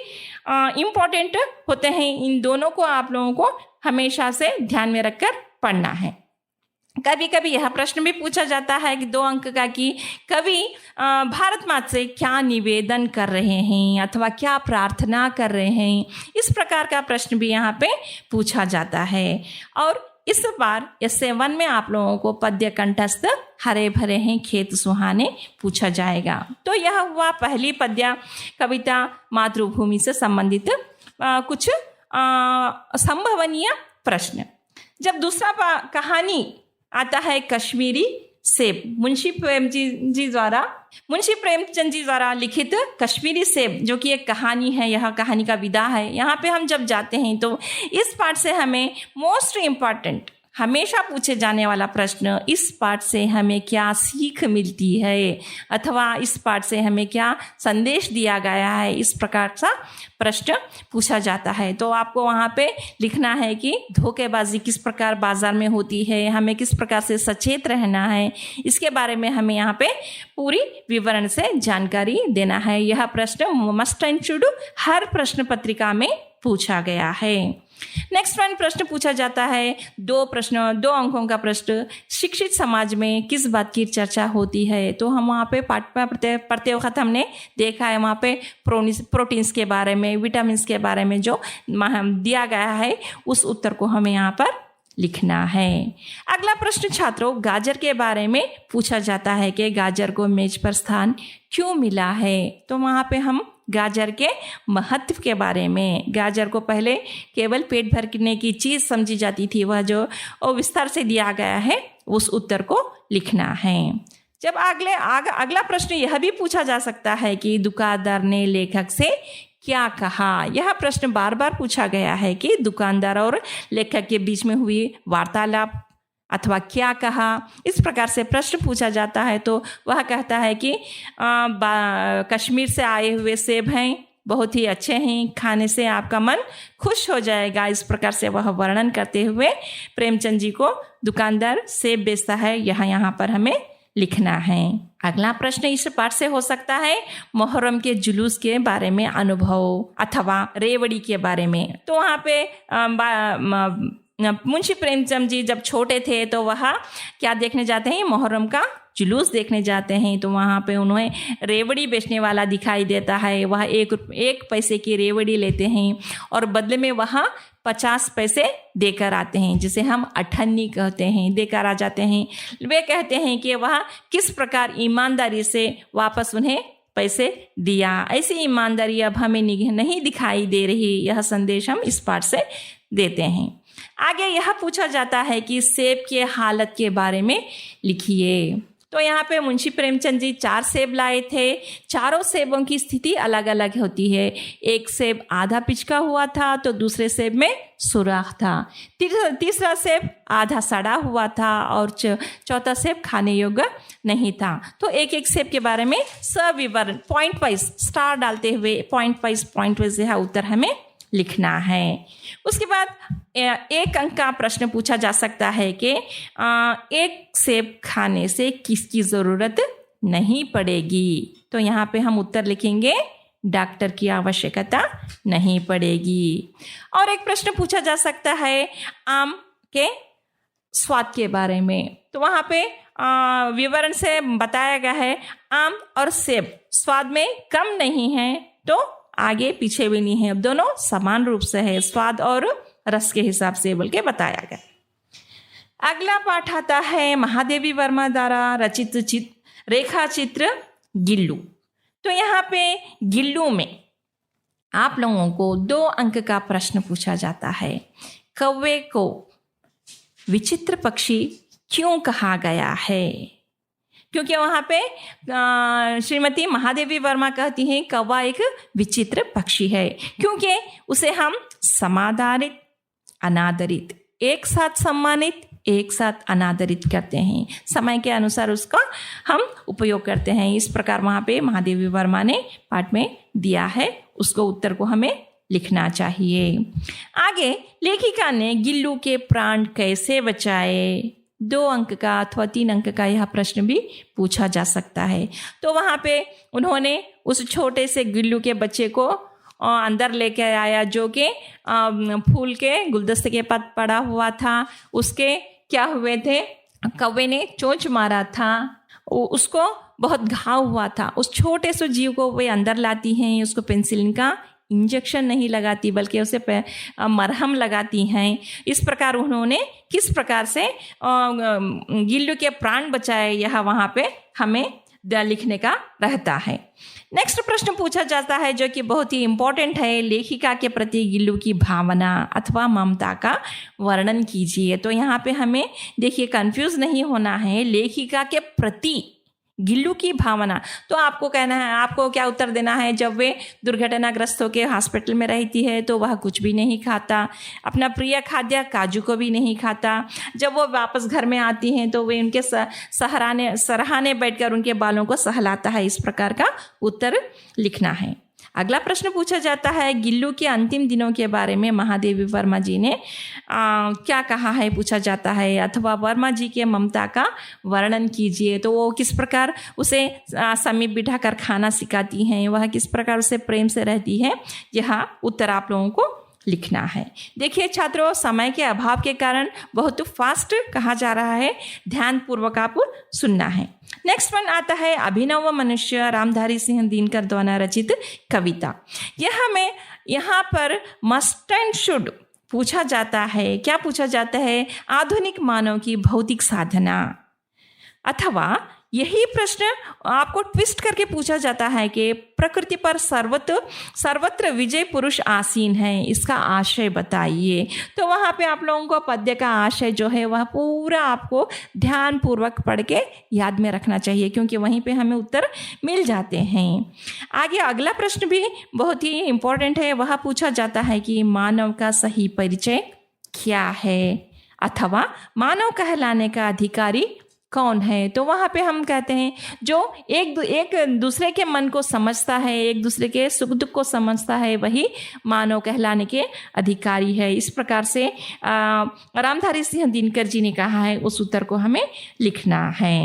[SPEAKER 2] इम्पोर्टेंट होते हैं। इन दोनों को आप लोगों को हमेशा से ध्यान में रखकर पढ़ना है। कभी कभी यह प्रश्न भी पूछा जाता है कि 2 अंक का कि कवि भारत माता से क्या निवेदन कर रहे हैं अथवा क्या प्रार्थना कर रहे हैं। इस प्रकार का प्रश्न भी यहाँ पे पूछा जाता है। और इस बार essay 1 में आप लोगों को पद्य कंठस्थ हरे भरे हैं खेत सुहाने पूछा जाएगा। तो यह हुआ पहली पद्य कविता मातृभूमि से संबंधित कुछ संभवनीय प्रश्न। जब दूसरा कहानी आता है कश्मीरी सेब, मुंशी प्रेमचंद जी द्वारा लिखित कश्मीरी सेब, जो कि एक कहानी है। यह कहानी का विधा है। यहाँ पे हम जब जाते हैं तो इस पार्ट से हमें मोस्ट इम्पॉर्टेंट हमेशा पूछे जाने वाला प्रश्न, इस पाठ से हमें क्या सीख मिलती है अथवा इस पाठ से हमें क्या संदेश दिया गया है, इस प्रकार का प्रश्न पूछा जाता है। तो आपको वहाँ पे लिखना है कि धोखेबाजी किस प्रकार बाजार में होती है, हमें किस प्रकार से सचेत रहना है, इसके बारे में हमें यहाँ पे पूरी विवरण से जानकारी देना है। यह प्रश्न मस्ट एंड शुड हर प्रश्न पत्रिका में पूछा गया है। नेक्स्ट वन प्रश्न पूछा जाता है, 2 अंकों का प्रश्न, शिक्षित समाज में किस बात की चर्चा होती है। तो हम वहाँ पे पाठ में पढ़ते वक्त हमने देखा है वहाँ पे प्रोटीन्स के बारे में, विटामिन्स के बारे में जो दिया गया है, उस उत्तर को हमें यहाँ पर लिखना है। अगला प्रश्न छात्रों, गाजर के बारे में पूछा जाता है कि गाजर को मेज पर स्थान क्यों मिला है। तो वहाँ पे हम गाजर के महत्व के बारे में, गाजर को पहले केवल पेट भरने की चीज़ समझी जाती थी, वह जो विस्तार से दिया गया है, उस उत्तर को लिखना है। जब अगला प्रश्न यह भी पूछा जा सकता है कि दुकानदार ने लेखक से क्या कहा। यह प्रश्न बार बार पूछा गया है कि दुकानदार और लेखक के बीच में हुई वार्तालाप अथवा क्या कहा, इस प्रकार से प्रश्न पूछा जाता है। तो वह कहता है कि कश्मीर से आए हुए सेब हैं, बहुत ही अच्छे हैं, खाने से आपका मन खुश हो जाएगा। इस प्रकार से वह वर्णन करते हुए प्रेमचंद जी को दुकानदार सेब बेचता है, यहाँ पर हमें लिखना है। अगला प्रश्न इस पाठ से हो सकता है मुहर्रम के जुलूस के बारे में अनुभव अथवा रेवड़ी के बारे में। तो वहाँ पे मुंशी प्रेमचंद जी जब छोटे थे तो वह क्या देखने जाते हैं, मुहर्रम का जुलूस देखने जाते हैं। तो वहाँ पे उन्हें रेवड़ी बेचने वाला दिखाई देता है। वह 1 पैसे की रेवड़ी लेते हैं और बदले में वहाँ 50 पैसे देकर आते हैं, जिसे हम अठन्नी कहते हैं, देकर आ जाते हैं। वे कहते हैं कि वह किस प्रकार ईमानदारी से वापस उन्हें पैसे दिया। ऐसी ईमानदारी अब हमें नहीं दिखाई दे रही। यह संदेश हम इस पाठ से देते हैं। आगे यह पूछा जाता है कि सेब के हालत के बारे में लिखिए। तो यहाँ पे मुंशी प्रेमचंद जी 4 सेब लाए थे। चारों सेबों की स्थिति अलग अलग होती है। एक सेब आधा पिचका हुआ था तो दूसरे सेब में सुराख था। तीसरा सेब आधा सड़ा हुआ था और चौथा सेब खाने योग्य नहीं था। तो एक सेब के बारे में सविवरण पॉइंट वाइज स्टार डालते हुए पॉइंट वाइज यह उत्तर हमें लिखना है। उसके बाद 1 अंक का प्रश्न पूछा जा सकता है कि 1 सेब खाने से किसकी ज़रूरत नहीं पड़ेगी। तो यहाँ पे हम उत्तर लिखेंगे, डॉक्टर की आवश्यकता नहीं पड़ेगी। और एक प्रश्न पूछा जा सकता है आम के स्वाद के बारे में। तो वहाँ पे विवरण से बताया गया है आम और सेब स्वाद में कम नहीं है, तो आगे पीछे भी नहीं है, अब दोनों समान रूप से है, स्वाद और रस के हिसाब से बोल के बताया गया। अगला पाठ आता है महादेवी वर्मा द्वारा रचित रेखा चित्र गिल्लू। तो यहाँ पे गिल्लू में आप लोगों को 2 अंक का प्रश्न पूछा जाता है। कौवे को विचित्र पक्षी क्यों कहा गया है। क्योंकि वहाँ पे श्रीमती महादेवी वर्मा कहती हैं कौवा एक विचित्र पक्षी है, क्योंकि उसे हम समाधारित अनादरित एक साथ सम्मानित एक साथ अनादरित करते हैं, समय के अनुसार उसका हम उपयोग करते हैं। इस प्रकार वहाँ पे महादेवी वर्मा ने पाठ में दिया है, उसको उत्तर को हमें लिखना चाहिए। आगे लेखिका ने गिल्लू के प्राण कैसे बचाए, 2 अंक का अथवा 3 अंक का यह प्रश्न भी पूछा जा सकता है। तो वहाँ पे उन्होंने उस छोटे से गिल्लू के बच्चे को अंदर लेके आया जो कि फूल के गुलदस्ते के पास पड़ा हुआ था। उसके क्या हुए थे, कौवे ने चोंच मारा था, उसको बहुत घाव हुआ था। उस छोटे से जीव को वे अंदर लाती हैं, उसको पेनिसिलिन का इंजेक्शन नहीं लगाती बल्कि उसे मरहम लगाती हैं। इस प्रकार उन्होंने किस प्रकार से गिल्लू के प्राण बचाए, यह वहाँ पे हमें लिखने का रहता है। नेक्स्ट प्रश्न पूछा जाता है जो कि बहुत ही इम्पोर्टेंट है, लेखिका के प्रति गिल्लू की भावना अथवा ममता का वर्णन कीजिए। तो यहाँ पे हमें देखिए कंफ्यूज नहीं होना है, लेखिका के प्रति गिल्लू की भावना। तो आपको कहना है, आपको क्या उत्तर देना है, जब वे दुर्घटनाग्रस्त होकर हॉस्पिटल में रहती है तो वह कुछ भी नहीं खाता, अपना प्रिय खाद्य काजू को भी नहीं खाता। जब वो वापस घर में आती हैं तो वे उनके सराहने बैठकर उनके बालों को सहलाता है। इस प्रकार का उत्तर लिखना है। अगला प्रश्न पूछा जाता है, गिल्लू के अंतिम दिनों के बारे में महादेवी वर्मा जी ने क्या कहा है, पूछा जाता है। अथवा वर्मा जी के ममता का वर्णन कीजिए। तो वो किस प्रकार उसे समीप बिठाकर खाना सिखाती हैं, वह किस प्रकार उसे प्रेम से रहती है, यह उत्तर आप लोगों को लिखना है। देखिए छात्रों, समय के अभाव के कारण बहुत फास्ट कहा जा रहा है, ध्यानपूर्वक आप सुनना है। नेक्स्ट वन आता है अभिनव मनुष्य, रामधारी सिंह दिनकर द्वारा रचित कविता। यह हमें यहाँ पर मस्ट एंड शुड पूछा जाता है। क्या पूछा जाता है, आधुनिक मानव की भौतिक साधना। अथवा यही प्रश्न आपको ट्विस्ट करके पूछा जाता है कि प्रकृति पर सर्वत्र विजय पुरुष आसीन है, इसका आशय बताइए। तो वहाँ पे आप लोगों को पद्य का आशय जो है वह पूरा आपको ध्यानपूर्वक पढ़ के याद में रखना चाहिए, क्योंकि वहीं पे हमें उत्तर मिल जाते हैं। आगे अगला प्रश्न भी बहुत ही इम्पोर्टेंट है। वह पूछा जाता है कि मानव का सही परिचय क्या है, अथवा मानव कहलाने का अधिकारी कौन है। तो वहाँ पे हम कहते हैं जो एक दूसरे के मन को समझता है, एक दूसरे के सुख दुख को समझता है, वही मानव कहलाने के अधिकारी है। इस प्रकार से रामधारी सिंह दिनकर जी ने कहा है, उस उत्तर को हमें लिखना है।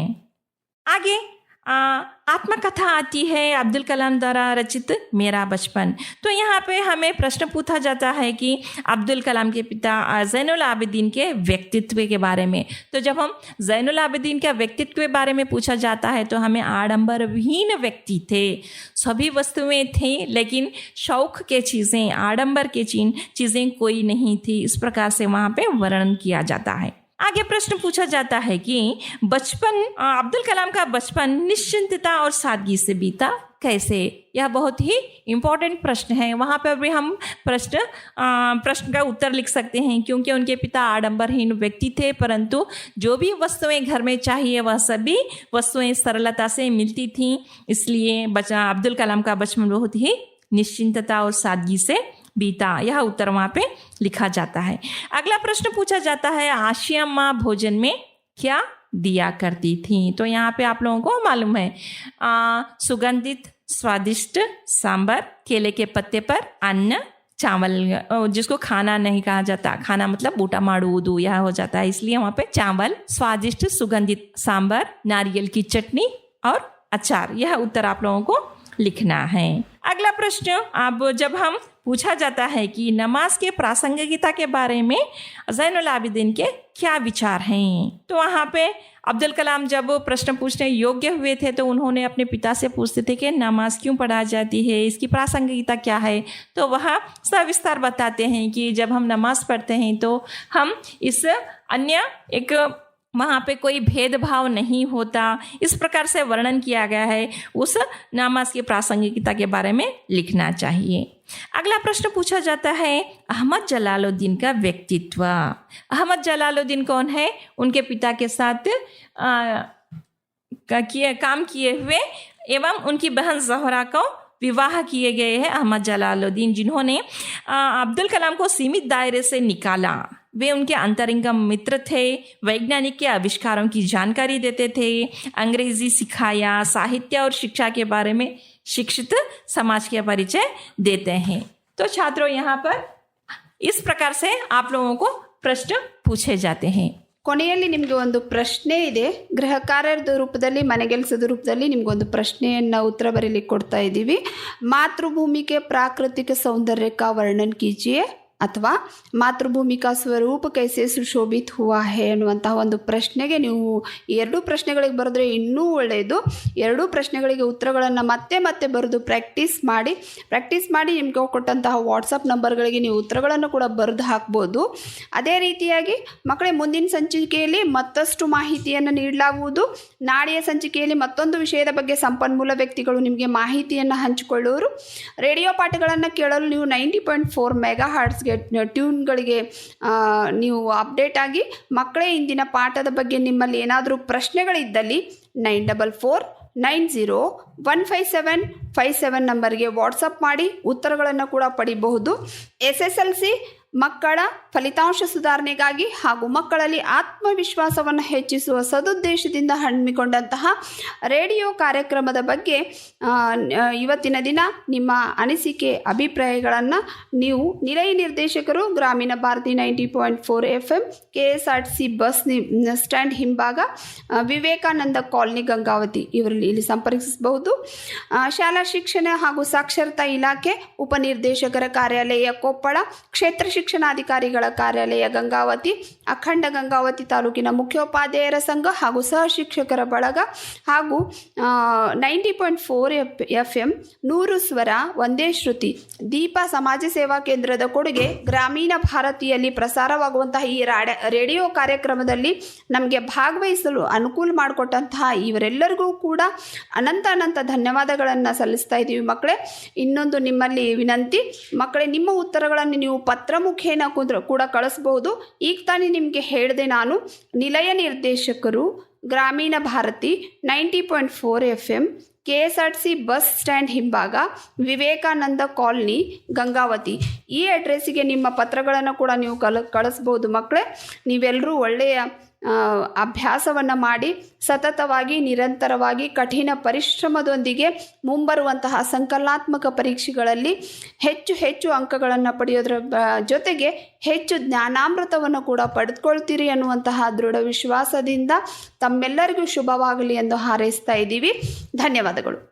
[SPEAKER 2] आगे आत्मकथा आती है अब्दुल कलाम द्वारा रचित मेरा बचपन। तो यहाँ पे हमें प्रश्न पूछा जाता है कि अब्दुल कलाम के पिता ज़ैनुल आबिदीन के व्यक्तित्व के बारे में। तो जब हम ज़ैनुल आबिदीन के व्यक्तित्व के बारे में पूछा जाता है तो हमें आडंबरहीन व्यक्ति थे, सभी वस्तुएं थी लेकिन शौक के चीज़ें, आडंबर के चीज़ें कोई नहीं थी। इस प्रकार से वहाँ पे वर्णन किया जाता है। आगे प्रश्न पूछा जाता है कि अब्दुल कलाम का बचपन निश्चिंतता और सादगी से बीता कैसे। यह बहुत ही इम्पोर्टेंट प्रश्न है। वहाँ पर भी हम प्रश्न का उत्तर लिख सकते हैं, क्योंकि उनके पिता आडंबरहीन व्यक्ति थे, परंतु जो भी वस्तुएं घर में चाहिए वह सभी वस्तुएं सरलता से मिलती थीं। इसलिए अब्दुल कलाम का बचपन बहुत ही निश्चिंतता और सादगी से बीता, यह उत्तर वहाँ पे लिखा जाता है। अगला प्रश्न पूछा जाता है, आशिया माँ भोजन में क्या दिया करती थी। तो यहाँ पे आप लोगों को मालूम है, सुगंधित स्वादिष्ट सांबर, केले के पत्ते पर अन्न, चावल, जिसको खाना नहीं कहा जाता, खाना मतलब बूटा माड़ू उदू यह हो जाता है, इसलिए वहाँ पे चावल, स्वादिष्ट सुगंधित सांबर, नारियल की चटनी और अचार, यह उत्तर आप लोगों को लिखना है। अगला प्रश्न, अब जब हम पूछा जाता है कि नमाज के प्रासंगिकता के बारे में ज़ैनुल आबिदीन के क्या विचार हैं। तो वहाँ पे अब्दुल कलाम जब प्रश्न पूछने योग्य हुए थे तो उन्होंने अपने पिता से पूछते थे कि नमाज क्यों पढ़ा जाती है, इसकी प्रासंगिकता क्या है। तो वह सविस्तार बताते हैं कि जब हम नमाज पढ़ते हैं तो हम इस अन्य एक वहाँ पे कोई भेदभाव नहीं होता, इस प्रकार से वर्णन किया गया है। उस नमाज की प्रासंगिकता के बारे में लिखना चाहिए। अगला प्रश्न पूछा जाता है, अहमद जलालुद्दीन का व्यक्तित्व। अहमद जलालुद्दीन कौन है? उनके पिता के साथ काम किए हुए एवं उनकी बहन ज़हरा को विवाह किए गए हैं अहमद जलालुद्दीन, जिन्होंने अब्दुल कलाम को सीमित दायरे से निकाला। वे उनके अंतरंगम मित्र थे, वैज्ञानिक के आविष्कारों की जानकारी देते थे, अंग्रेजी सिखाया, साहित्य और शिक्षा के बारे में शिक्षित समाज के परिचय देते हैं। तो छात्रों, यहाँ पर इस प्रकार से आप लोगों को प्रश्न पूछे जाते हैं।
[SPEAKER 1] ಕೊನೆಯಲ್ಲಿ ನಿಮಗೆ ಒಂದು ಪ್ರಶ್ನೆ ಇದೆ. ಗೃಹ ಕಾರ್ಯದ ರೂಪದಲ್ಲಿ, ಮನೆಗೆಲಸದ ರೂಪದಲ್ಲಿ ನಿಮಗೊಂದು ಪ್ರಶ್ನೆಯನ್ನು ಉತ್ತರ ಬರೀಲಿಕ್ಕೆ ಕೊಡ್ತಾ ಇದ್ದೀವಿ. मातृभूमि के प्राकृतिक सौंदर्य का वर्णन कीजिए ಅಥವಾ ಮಾತೃಭೂಮಿ ಕಾ ಸ್ವರೂಪ ಕೈಸೆ ಸುಶೋಭಿತ್ ಹುವಾ ಹೇ ಅನ್ನುವಂತಹ ಒಂದು ಪ್ರಶ್ನೆಗೆ ನೀವು ಎರಡೂ ಪ್ರಶ್ನೆಗಳಿಗೆ ಬರೆದ್ರೆ ಇನ್ನೂ ಒಳ್ಳೆಯದು. ಎರಡೂ ಪ್ರಶ್ನೆಗಳಿಗೆ ಉತ್ತರಗಳನ್ನು ಮತ್ತೆ ಮತ್ತೆ ಬರೆದು ಪ್ರಾಕ್ಟೀಸ್ ಮಾಡಿ ನಿಮಗೆ ಕೊಟ್ಟಂತಹ ವಾಟ್ಸಪ್ ನಂಬರ್ಗಳಿಗೆ ನೀವು ಉತ್ತರಗಳನ್ನು ಕೂಡ ಬರೆದು ಹಾಕ್ಬೋದು. ಅದೇ ರೀತಿಯಾಗಿ ಮಕ್ಕಳೇ, ಮುಂದಿನ ಸಂಚಿಕೆಯಲ್ಲಿ ಮತ್ತಷ್ಟು ಮಾಹಿತಿಯನ್ನು ನೀಡಲಾಗುವುದು. ನಾಳೆಯ ಸಂಚಿಕೆಯಲ್ಲಿ ಮತ್ತೊಂದು ವಿಷಯದ ಬಗ್ಗೆ ಸಂಪನ್ಮೂಲ ವ್ಯಕ್ತಿಗಳು ನಿಮಗೆ ಮಾಹಿತಿಯನ್ನು ಹಂಚಿಕೊಳ್ಳುವರು. ರೇಡಿಯೋ ಪಾಠಗಳನ್ನು ಕೇಳಲು ನೀವು 90.4 ಮೆಗಾ ಹಾರ್ಟ್ಸ್ಗೆ ಟ್ಯೂನ್ಗಳಿಗೆ ನೀವು ಅಪ್ಡೇಟ್ ಆಗಿ. ಮಕ್ಕಳೇ, ಇಂದಿನ ಪಾಠದ ಬಗ್ಗೆ ನಿಮ್ಮಲ್ಲಿ ಏನಾದರೂ ಪ್ರಶ್ನೆಗಳಿದ್ದಲ್ಲಿ 9490157157 ನಂಬರ್ಗೆ ವಾಟ್ಸಪ್ ಮಾಡಿ ಉತ್ತರಗಳನ್ನು ಕೂಡ ಪಡಿಬಹುದು. SSLC ಮಕ್ಕಳ ಫಲಿತಾಂಶ ಸುಧಾರಣೆಗಾಗಿ ಹಾಗೂ ಮಕ್ಕಳಲ್ಲಿ ಆತ್ಮವಿಶ್ವಾಸವನ್ನು ಹೆಚ್ಚಿಸುವ ಸದುದ್ದೇಶದಿಂದ ಹಮ್ಮಿಕೊಂಡಂತಹ ರೇಡಿಯೋ ಕಾರ್ಯಕ್ರಮದ ಬಗ್ಗೆ ಇವತ್ತಿನ ದಿನ ನಿಮ್ಮ ಅನಿಸಿಕೆ ಅಭಿಪ್ರಾಯಗಳನ್ನು ನೀವು ನಿಲಯ ನಿರ್ದೇಶಕರು, Grameena Bharathi 90.4 FM, KSRTC bus stand ಹಿಂಭಾಗ, ವಿವೇಕಾನಂದ ಕಾಲನಿ, ಗಂಗಾವತಿ ಇವರಲ್ಲಿ ಇಲ್ಲಿ ಸಂಪರ್ಕಿಸಬಹುದು. ಶಾಲಾ ಶಿಕ್ಷಣ ಹಾಗೂ ಸಾಕ್ಷರತಾ ಇಲಾಖೆ ಉಪನಿರ್ದೇಶಕರ ಕಾರ್ಯಾಲಯ ಕೊಪ್ಪಳ, ಕ್ಷೇತ್ರ ಶಿಕ್ಷಣಾಧಿಕಾರಿಗಳ ಕಾರ್ಯಾಲಯ ಗಂಗಾವತಿ, ಅಖಂಡ ಗಂಗಾವತಿ ತಾಲೂಕಿನ ಮುಖ್ಯೋಪಾಧ್ಯಾಯರ ಸಂಘ ಹಾಗೂ ಸಹ ಶಿಕ್ಷಕರ ಬಳಗ ಹಾಗೂ 90.4 FM 100 ಸ್ವರ ಒಂದೇ ಶ್ರುತಿ ದೀಪ ಸಮಾಜ ಸೇವಾ ಕೇಂದ್ರದ ಕೊಡುಗೆ. ಗ್ರಾಮೀಣ ಭಾರತಿಯಲ್ಲಿ ಪ್ರಸಾರವಾಗುವಂತಹ ಈ ರೇಡಿಯೋ ಕಾರ್ಯಕ್ರಮದಲ್ಲಿ ನಮಗೆ ಭಾಗವಹಿಸಲು ಅನುಕೂಲ ಮಾಡಿಕೊಟ್ಟಂತಹ ಇವರೆಲ್ಲರಿಗೂ ಕೂಡ ಅನಂತ ಧನ್ಯವಾದಗಳನ್ನು ಸಲ್ಲಿಸ್ತಾ ಇದ್ದೀವಿ. ಮಕ್ಕಳೇ, ಇನ್ನೊಂದು ನಿಮ್ಮಲ್ಲಿ ವಿನಂತಿ, ಮಕ್ಕಳೇ, ನಿಮ್ಮ ಉತ್ತರಗಳನ್ನು ನೀವು ಪತ್ರ ಮುಖೇನ ಕೂಡ ಕಳಿಸ್ಬೋದು. ಈಗ ತಾನೇ ನಿಮಗೆ ಹೇಳಿದೆ ನಾನು, ನಿಲಯ ನಿರ್ದೇಶಕರು, Grameena Bharathi 90.4 FM, KSRTC bus stand ಹಿಂಭಾಗ, ವಿವೇಕಾನಂದ ಕಾಲನಿ, ಗಂಗಾವತಿ ಈ ಅಡ್ರೆಸ್ಸಿಗೆ ನಿಮ್ಮ ಪತ್ರಗಳನ್ನು ಕೂಡ ನೀವು ಕಳಿಸ್ಬೋದು. ಮಕ್ಕಳೇ, ನೀವೆಲ್ಲರೂ ಒಳ್ಳೆಯ ಅಭ್ಯಾಸವನ್ನು ಮಾಡಿ ಸತತವಾಗಿ ನಿರಂತರವಾಗಿ ಕಠಿಣ ಪರಿಶ್ರಮದೊಂದಿಗೆ ಮುಂಬರುವಂತಹ ಸಂಕಲನಾತ್ಮಕ ಪರೀಕ್ಷೆಗಳಲ್ಲಿ ಹೆಚ್ಚು ಅಂಕಗಳನ್ನು ಪಡೆಯೋದ್ರ ಜೊತೆಗೆ ಹೆಚ್ಚು ಜ್ಞಾನಾಮೃತವನ್ನು ಕೂಡ ಪಡೆದುಕೊಳ್ತೀರಿ ಅನ್ನುವಂತಹ ದೃಢ ವಿಶ್ವಾಸದಿಂದ ತಮ್ಮೆಲ್ಲರಿಗೂ ಶುಭವಾಗಲಿ ಎಂದು ಹಾರೈಸ್ತಾ ಇದ್ದೀವಿ. ಧನ್ಯವಾದಗಳು.